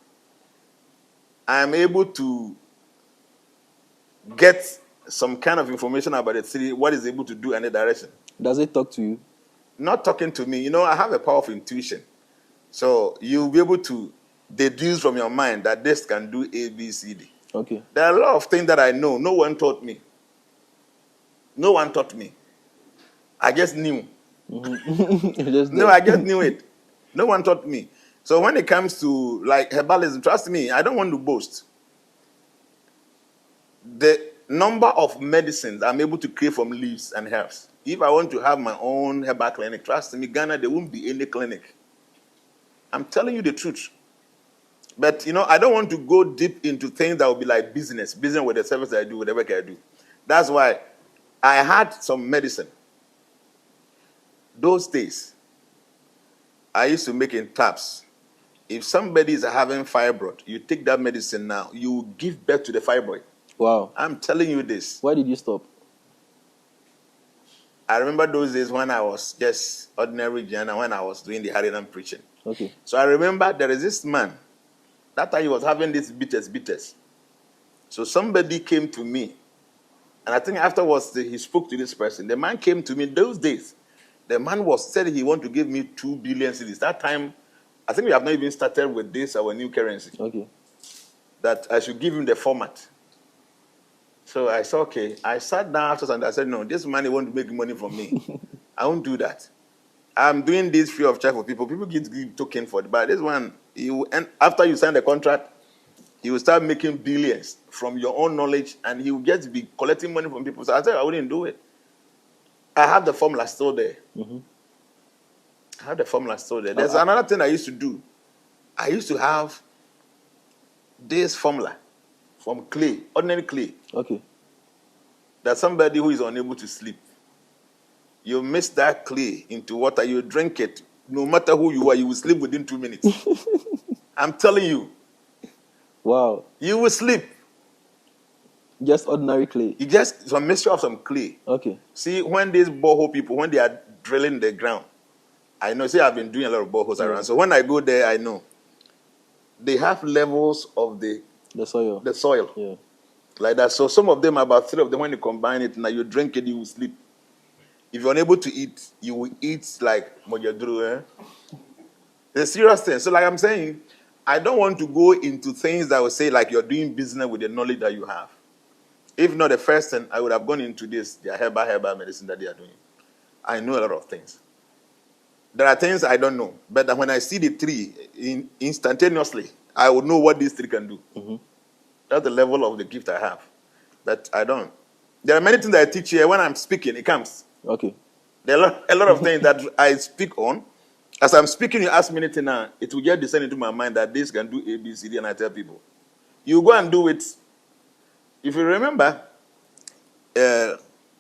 I am able to get some kind of information about the tree, what it's able to do in the direction. Does it talk to you? Not talking to me. You know, I have a powerful intuition. So you'll be able to deduce from your mind that this can do A, B, C, D. Okay. There are a lot of things that I know. No one taught me. No one taught me. I just knew. I just knew it. No one taught me. So when it comes to like herbalism, trust me, I don't want to boast. The number of medicines I'm able to create from leaves and herbs. If I want to have my own herbal clinic, trust me, Ghana, there won't be any clinic. I'm telling you the truth. But, you know, I don't want to go deep into things that will be like business with the service I do, whatever I do. That's why I had some medicine. Those days, I used to make in tabs. If somebody is having fibroid, you take that medicine now, you give birth to the fibroid. Wow. I'm telling you this. Why did you stop? I remember those days when I was just ordinary Jnana, when I was doing the Harinam preaching. Okay. So I remember there is this man. That time he was having these bitters. So somebody came to me. And I think afterwards he spoke to this person. The man came to me those days. The man said he wanted to give me 2 billion cedis. That time, I think we have not even started with this, our new currency. Okay. That I should give him the format. So I said, okay. I sat down after and I said, no, this man wants to make money from me. I won't do that. I'm doing this free of charge for people. People give token for it. But this one, and after you sign the contract, he will start making billions from your own knowledge, and he will just be collecting money from people. So I said, I wouldn't do it. I have the formula still there. I have the formula still there. There's another thing I used to do. I used to have this formula from clay, ordinary clay, Okay. that somebody who is unable to sleep, you mix that clay into water, you drink it, no matter who you are, you will sleep within 2 minutes. I'm telling you, Wow. you will sleep. Just ordinary clay. You just some mixture of some clay. Okay. See, when these borehole people, when they are drilling the ground, I know, see, I've been doing a lot of boreholes around. So when I go there, I know. They have levels of the soil. The soil. Yeah. Like that. So some of them, about 3 of them, when you combine it, now you drink it, you will sleep. If you're unable to eat, you will eat like mojadru. It's a serious thing. So like I'm saying, I don't want to go into things that will say like you're doing business with the knowledge that you have. If not the first thing, I would have gone into this, the herbal medicine that they are doing. I know a lot of things. There are things I don't know. But when I see the tree, instantaneously, I will know what this tree can do. Mm-hmm. That's the level of the gift I have. But I don't. There are many things that I teach here. When I'm speaking, it comes. Okay. There are a lot of things that I speak on. As I'm speaking, you ask me anything now, it will just descend into my mind that this can do A, B, C, D, and I tell people. You go and do it. If you remember,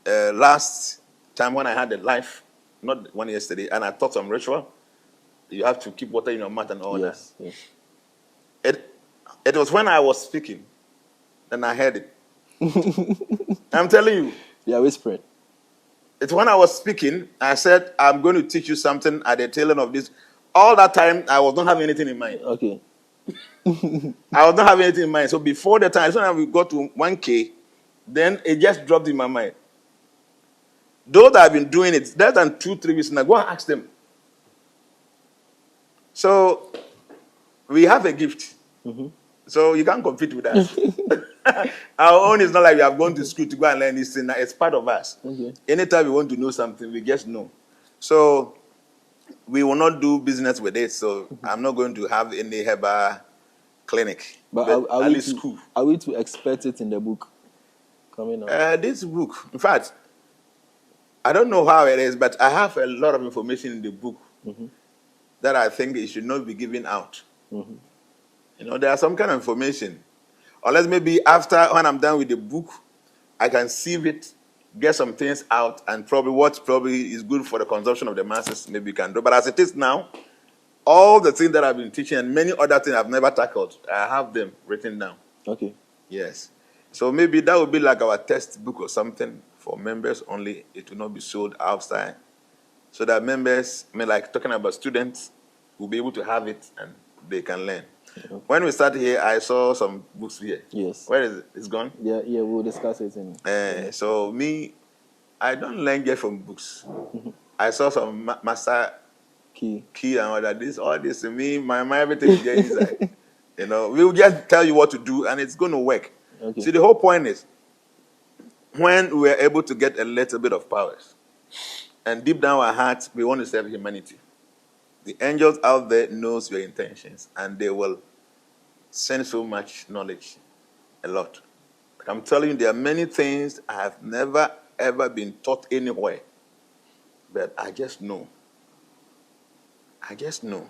last time when I had a life, not one yesterday, and I taught some ritual, you have to keep water in your mouth and all that. Yes. It was when I was speaking, and I heard it. I'm telling you. Yeah, whispering. It's when I was speaking, I said, I'm going to teach you something at the tail end of this. All that time, I was not having anything in mind. Okay. I was not having anything in mind. So before the time, when we got to 1K, then it just dropped in my mind. Those that have been doing it less than 2-3 weeks now, go and ask them. So we have a gift. Mm-hmm. So you can't compete with us. Our own is not like we have gone to school to go and learn this thing. It's part of us. Okay. Anytime we want to know something, we just know. So we will not do business with it. So I'm not going to have any herbal clinic. But are we to expect it in the book coming out? This book, in fact, I don't know how it is, but I have a lot of information in the book that I think it should not be given out. Mm-hmm. You know, there are some kind of information. Unless maybe after, when I'm done with the book, I can sieve it, get some things out, and what is good for the consumption of the masses, maybe you can do. But as it is now, all the things that I've been teaching and many other things I've never tackled, I have them written down. Okay. Yes. So maybe that would be like our test book or something for members only. It will not be sold outside. So that members, like talking about students, will be able to have it and they can learn. Okay. When we started here, I saw some books here. Yes. Where is it? It's gone? Yeah, we'll discuss it. So me, I don't learn just from books. I saw some master key and all that. All this to me, my mind, everything is there inside. You know, we will just tell you what to do and it's going to work. Okay. See, the whole point is when we are able to get a little bit of powers and deep down our hearts, we want to serve humanity. The angels out there knows your intentions and they will send so much knowledge, a lot. I'm telling you, there are many things I have never, ever been taught anywhere. But I just know. I just know.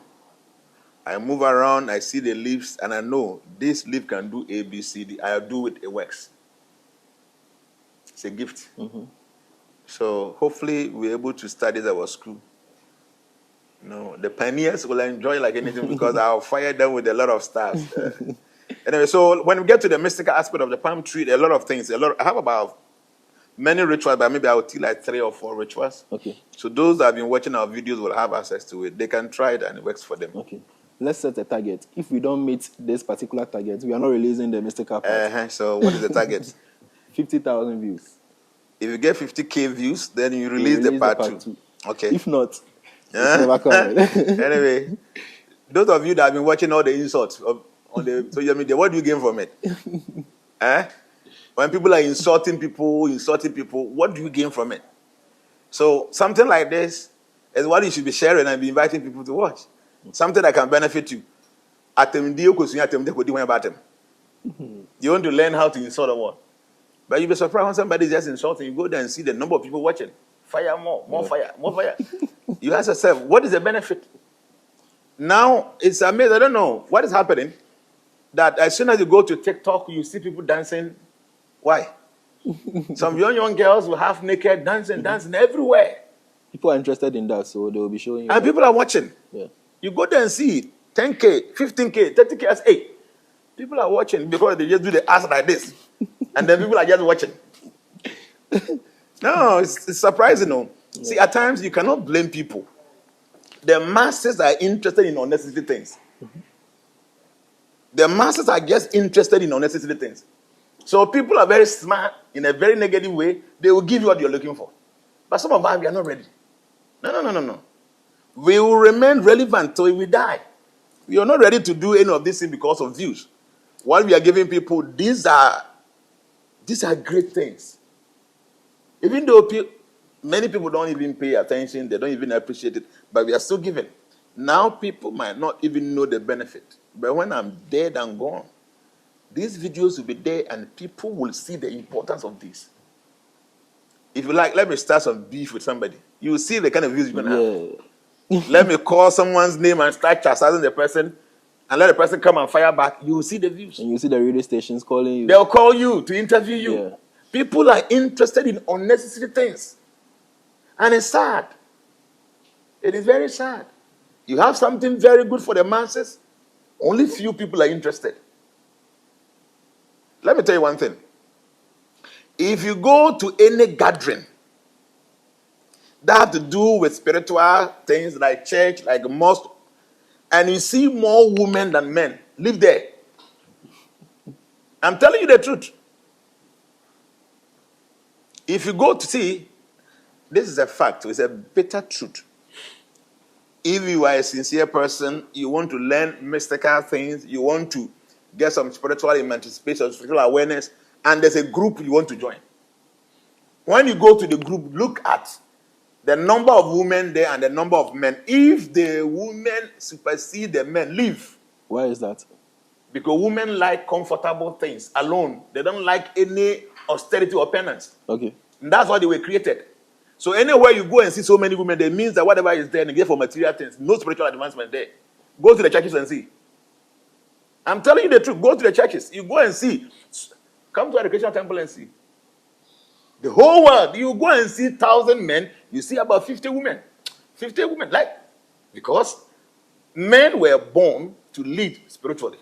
I move around, I see the leaves, and I know this leaf can do A, B, C, D. I do it, it works. It's a gift. Mm-hmm. So hopefully we're able to study at our school. No, the pioneers will enjoy like anything because I'll fire them with a lot of stars. Anyway, so when we get to the mystical aspect of the palm tree, there are a lot of things. I have about many rituals, but maybe I'll tell like 3 or 4 rituals. Okay. So those that have been watching our videos will have access to it. They can try it and it works for them. Okay. Let's set a target. If we don't meet this particular target, we are not releasing the mystical part. So what is the target? 50,000 views. If you get 50K views, then you release the part 2. Okay. If not, it's never coming. Anyway, those of you that have been watching all the insults on the social media, what do you gain from it? When people are insulting people, what do you gain from it? So something like this is what you should be sharing and be inviting people to watch. Something that can benefit you. You want to learn how to insult the world. But you'll be surprised when somebody is just insulting. You go there and see the number of people watching. Fire more fire, more fire. You ask yourself, what is the benefit? Now, it's amazing. I don't know what is happening. that as soon as you go to TikTok, you see people dancing. Why? Some young girls will half naked dancing everywhere. People are interested in that, so they will be showing you. And people are watching. Yeah. You go there and see it. 10K, 15K, 30K as 8. People are watching because they just do the ass like this. And then people are just watching. No, it's surprising. No. Yeah. See, at times you cannot blame people. The masses are interested in unnecessary things. The masses are just interested in unnecessary things. So people are very smart in a very negative way. They will give you what you're looking for. But some of us, we are not ready. No. We will remain relevant till we die. We are not ready to do any of these things because of views. What we are giving people, these are great things. Even though many people don't even pay attention, they don't even appreciate it, but we are still giving. Now people might not even know the benefit. But when I'm dead and gone, these videos will be there and people will see the importance of this. If you like, let me start some beef with somebody. You will see the kind of views you're going to have. Let me call someone's name and start chastising the person and let the person come and fire back. You will see the views. And you see the radio stations calling you. They'll call you to interview you. Yeah. People are interested in unnecessary things. And it's sad. It is very sad. You have something very good for the masses. Only few people are interested. Let me tell you one thing. If you go to any gathering that have to do with spiritual things like church, like mosque, and you see more women than men, live there. I'm telling you the truth. If you go to see, this is a fact, it's a bitter truth. If you are a sincere person, you want to learn mystical things, you want to get some spiritual emancipation, spiritual awareness, and there's a group you want to join. When you go to the group, look at the number of women there and the number of men. If the women supersede the men, leave. Why is that? Because women like comfortable things alone. They don't like any austerity or penance. Okay. And that's why they were created. So anywhere you go and see so many women, that means that whatever is there, they get for material things. No spiritual advancement there. Go to the churches and see. I'm telling you the truth. Go to the churches. You go and see. Come to Educational Temple and see. The whole world, you go and see 1,000 men, you see about 50 women. 50 women, because men were born to lead spiritually.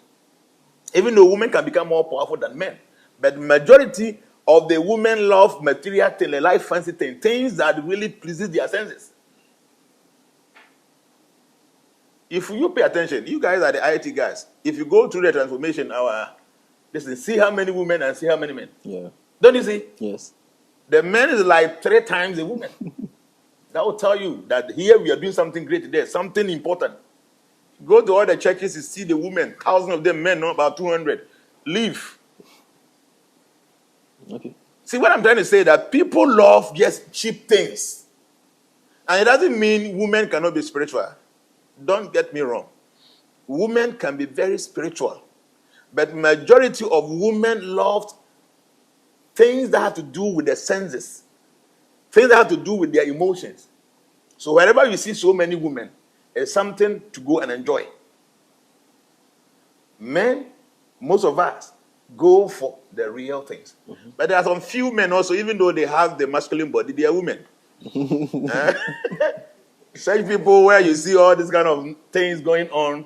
Even though women can become more powerful than men. But the majority of the women love material things, they like fancy things, things that really pleases their senses. If you pay attention, you guys are the IT guys. If you go through the transformation, see how many women and see how many men. Yeah. Don't you see? Yes. The men is like 3 times the women. That will tell you that here we are doing something great there, something important. Go to all the churches, you see the women, 1,000 of them, men, no, about 200. Leave. Okay. See what I'm trying to say, that people love just cheap things. And it doesn't mean women cannot be spiritual. Don't get me wrong. Women can be very spiritual. But majority of women love things that have to do with their senses. Things that have to do with their emotions. So wherever you see so many women, it's something to go and enjoy. Men, most of us, go for the real things. Mm-hmm. But there are some few men also, even though they have the masculine body, they are women. Such people where you see all these kind of things going on,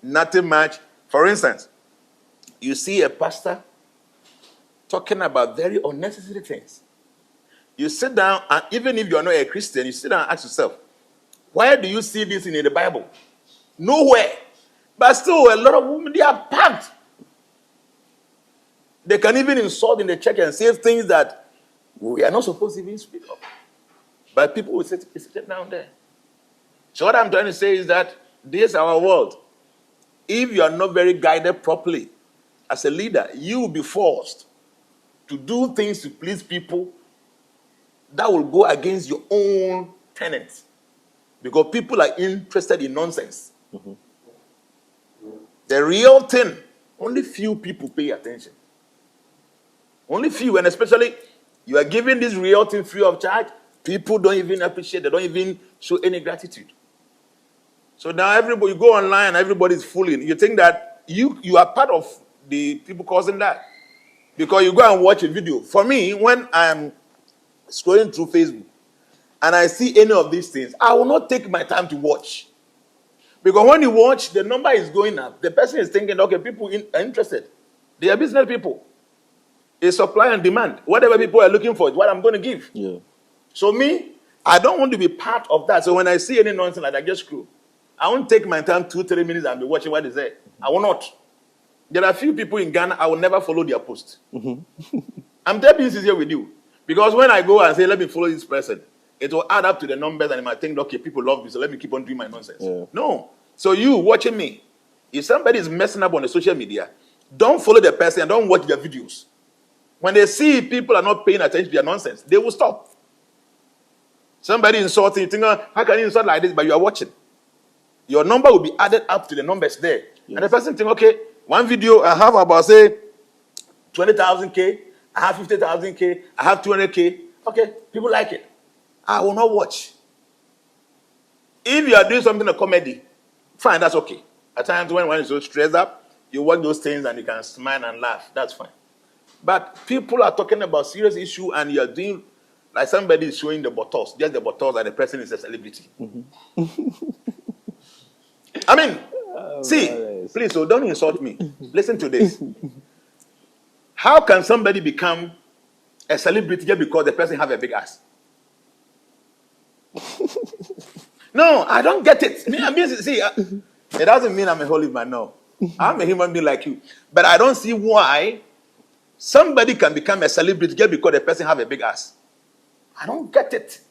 nothing much. For instance, you see a pastor talking about very unnecessary things. You sit down, and even if you are not a Christian, you sit down and ask yourself, where do you see this in the Bible? Nowhere. But still, a lot of women, they are packed. They can even insult in the church and say things that we are not supposed to even speak of. But people will sit down there. So what I'm trying to say is that this is our world. If you are not very guided properly as a leader, you will be forced to do things to please people that will go against your own tenets. Because people are interested in nonsense. Mm-hmm. The real thing, only few people pay attention. Only few, and especially you are giving this real thing free of charge, people don't even appreciate, they don't even show any gratitude. So now everybody, you go online, everybody is fooling. You think that you are part of the people causing that. Because you go and watch a video. For me, when I'm scrolling through Facebook and I see any of these things, I will not take my time to watch. Because when you watch, the number is going up. The person is thinking, okay, people are interested. They are business people. It's supply and demand. Whatever people are looking for is what I'm going to give. Yeah. So me, I don't want to be part of that. So when I see any nonsense like that, I just screw. I won't take my time 2-3 minutes and be watching what is there. I will not. There are a few people in Ghana, I will never follow their post. I'm being sincere with you. Because when I go and say, let me follow this person, it will add up to the numbers and I might think, okay, people love me, so let me keep on doing my nonsense. Yeah. No. So you watching me, if somebody is messing up on the social media, don't follow the person and don't watch their videos. When they see people are not paying attention to their nonsense, they will stop. Somebody insulting, you think, how can you insult like this? But you are watching. Your number will be added up to the numbers there. Yes. And the person think, okay, one video I have about, say, 20,000K, I have 50,000K, I have 200K. Okay, people like it. I will not watch. If you are doing something a comedy, fine, that's okay. At times when one is so stressed up, you watch those things and you can smile and laugh. That's fine. But people are talking about serious issue and you are doing like somebody is showing the bottles, just the bottles, and the person is a celebrity. I mean, please, so don't insult me. Listen to this. How can somebody become a celebrity just because the person have a big ass? No, I don't get it. It doesn't mean I'm a holy man, no. I'm a human being like you. But I don't see why somebody can become a celebrity just because the person have a big ass. I don't get it.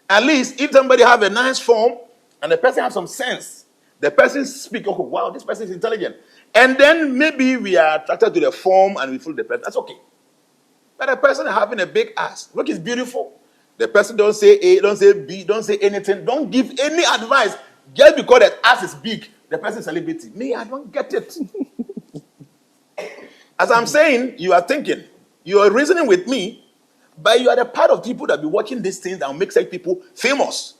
At least if somebody have a nice form and the person have some sense, the person speak, oh, wow, this person is intelligent. And then maybe we are attracted to the form and we feel the person. That's okay. But a person having a big ass, look, it's beautiful. The person don't say A, don't say B, don't say anything. Don't give any advice. Just because that ass is big, the person is celebrity. Me, I don't get it. As I'm saying, you are thinking, you are reasoning with me, but you are the part of people that be watching these things that will make such people famous.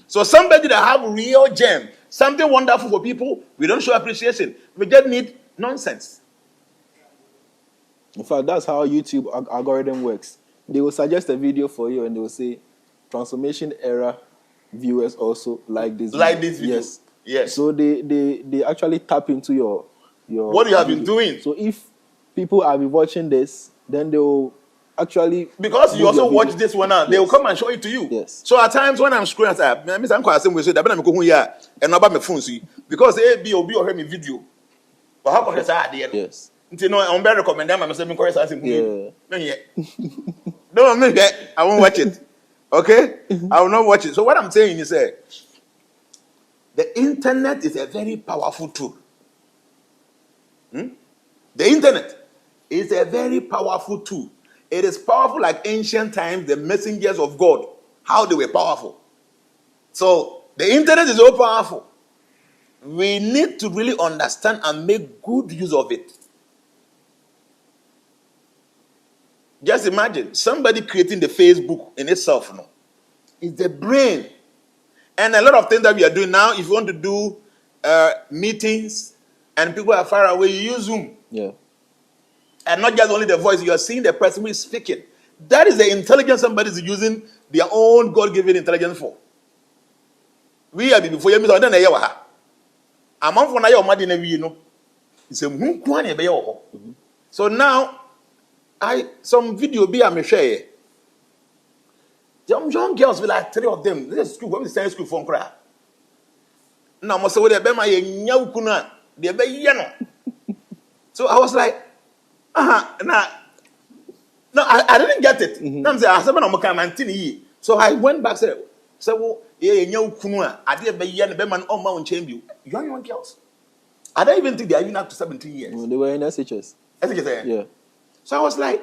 So somebody that have real gem, something wonderful for people, we don't show appreciation. We just need nonsense. In fact, that's how YouTube algorithm works. They will suggest a video for you and they will say, transformation era viewers also like this video. Like this video. Yes. Yes. So they actually tap into your what you have been doing. So if people are watching this, then they will actually, because you also watch this one out, they will come and show it to you. Yes. So at times when I'm scrolling, I'm quite saying we say that I'm going here and about my phone see because A B or B or hear me video. But how come say there? Yes. You know, I'm very recommend them. I'm saying because something. Yeah. No, I won't watch it. Okay, I will not watch it. So what I'm saying is, the internet is a very powerful tool. The internet is a very powerful tool. It is powerful like ancient times, the messengers of God, how they were powerful. So the internet is so powerful. We need to really understand and make good use of it. Just imagine somebody creating the Facebook in itself. No, it's the brain. And a lot of things that we are doing now, if you want to do meetings and people are far away, you use Zoom. Yeah. And not just only the voice, you are seeing the person who is speaking. That is the intelligence somebody is using their own God-given intelligence for. We are before you don't know. I'm on for now, you know. So now, some video be a share. Young girls will like 3 of them. This is school. When we send school from cry. Now, most of them be my young kuna. They be yano. So I was like, no, I didn't get it. So I went back said, well, young kuna. I did be yan be man on Mount Chamber. Young girls. I don't even think they are even up to 17 years. They were in SHS. Yeah. So I was like,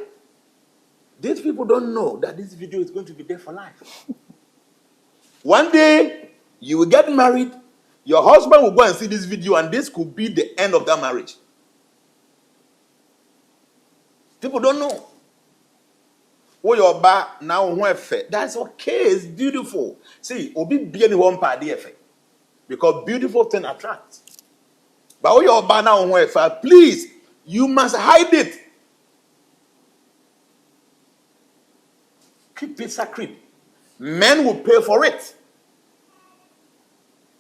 these people don't know that this video is going to be there for life. One day, you will get married, your husband will go and see this video, and this could be the end of that marriage. People don't know. Oh, your back now, that's okay, it's beautiful. See, obi be anyone party because beautiful thing attracts. But oh, your back now, please You must hide it. Keep it sacred. Men will pay for it.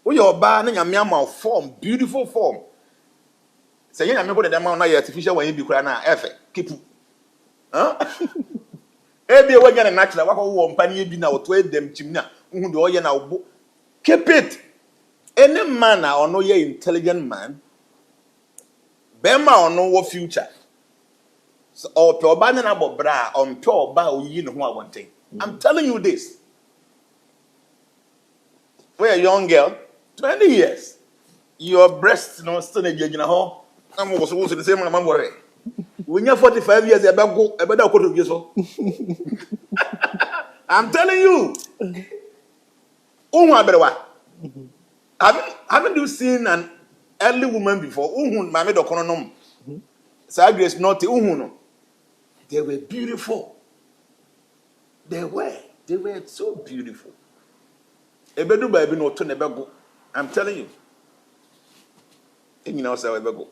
When you're buying a form, beautiful form. Say, you know, the amount of artificial when you be crying, keep it. Huh? Every way you're natural, what one penny be now 12 them chimna, who do you now? Keep it. Any man or no ye intelligent man, Bema or no future. So, or pure banana bra on pure bow, you know one thing. I'm telling you this. We're a young girl, 20 years. Your breasts no still in a home. I'm also the same amount worry. When you're 45 years, I better go to you. I'm telling you. Oh, my brother. Haven't you seen an early woman before? Mammy Doconom. Grace not they were beautiful. They were so beautiful. Ebedu baby no to never go. I'm telling you. You know, so ever go.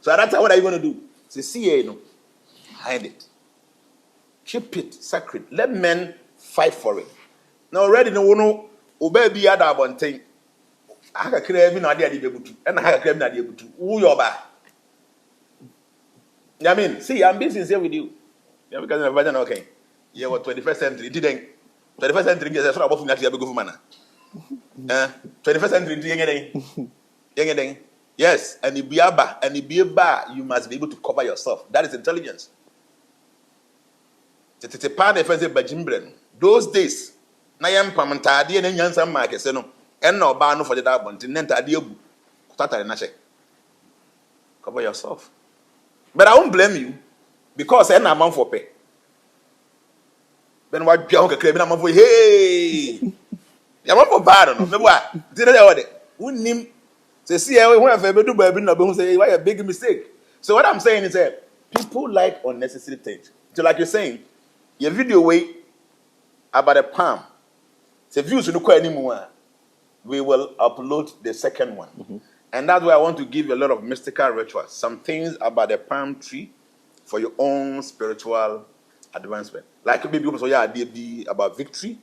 So that's what are you going to do? See, no, hide it. Keep it sacred. Let men fight for it. Now already no baby other one thing. I can create no idea and I can create no idea who you are. I mean, see, I'm being sincere with you. Yeah, because I'm virgin, okay. Yeah, what 21st century didn't 21st century is about to go for mana. 21st century, yes, and if be a bar, you must be able to cover yourself. That is intelligence. It's a part of the those days, Nayam Pamantadi and Yansan Marcus, and no bar no for the double, cover yourself. But I won't blame you because I'm a man for pay. Then what you claim I'm for hey, you're for bad. No, what? Did I order? Wouldn't him say, I want to do baby, no, say, why a big mistake. So, what I'm saying is that people like unnecessary things. So, like you're saying, your video way about a palm. So, if you should look anymore, we will upload the second one. Mm-hmm. And that's why I want to give you a lot of mystical rituals. Some things about the palm tree for your own spiritual advancement. Like maybe people say, about victory.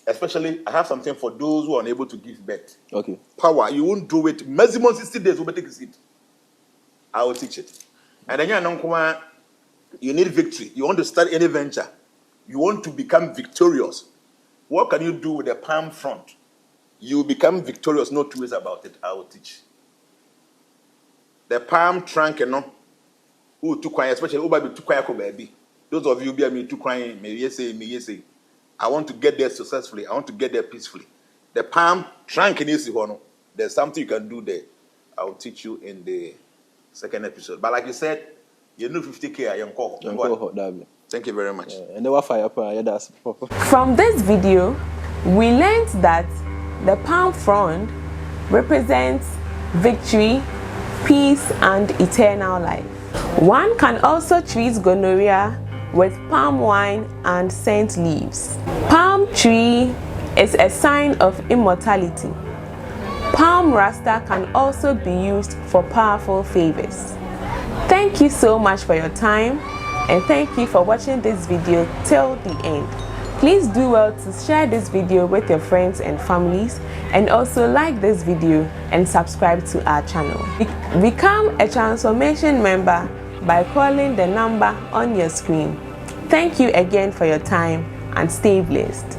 Especially, I have something for those who are unable to give birth. Okay. Power. You won't do it. Maximum 60 days, we'll take a seat. I will teach it. And then you need victory. You want to start any venture. You want to become victorious. What can you do with the palm front? You become victorious, no two ways about it. I will teach. The palm trunk, who too quiet, especially who be too quiet, baby. Those of you be me too quiet, may say. I want to get there successfully. I want to get there peacefully. The palm trunk in this one, there's something you can do there. I will teach you in the second episode. But like you said, you know 50K, young call. Thank you very much. From this video, we learned that the palm frond represents victory, peace, and eternal life. One can also treat gonorrhea with palm wine and scent leaves. Palm tree is a sign of immortality. Palm rasta can also be used for powerful favors. Thank you so much for your time, and thank you for watching this video till the end. Please do well to share this video with your friends and families, and also like this video and subscribe to our channel. Become a transformation member by calling the number on your screen. Thank you again for your time, and stay blessed.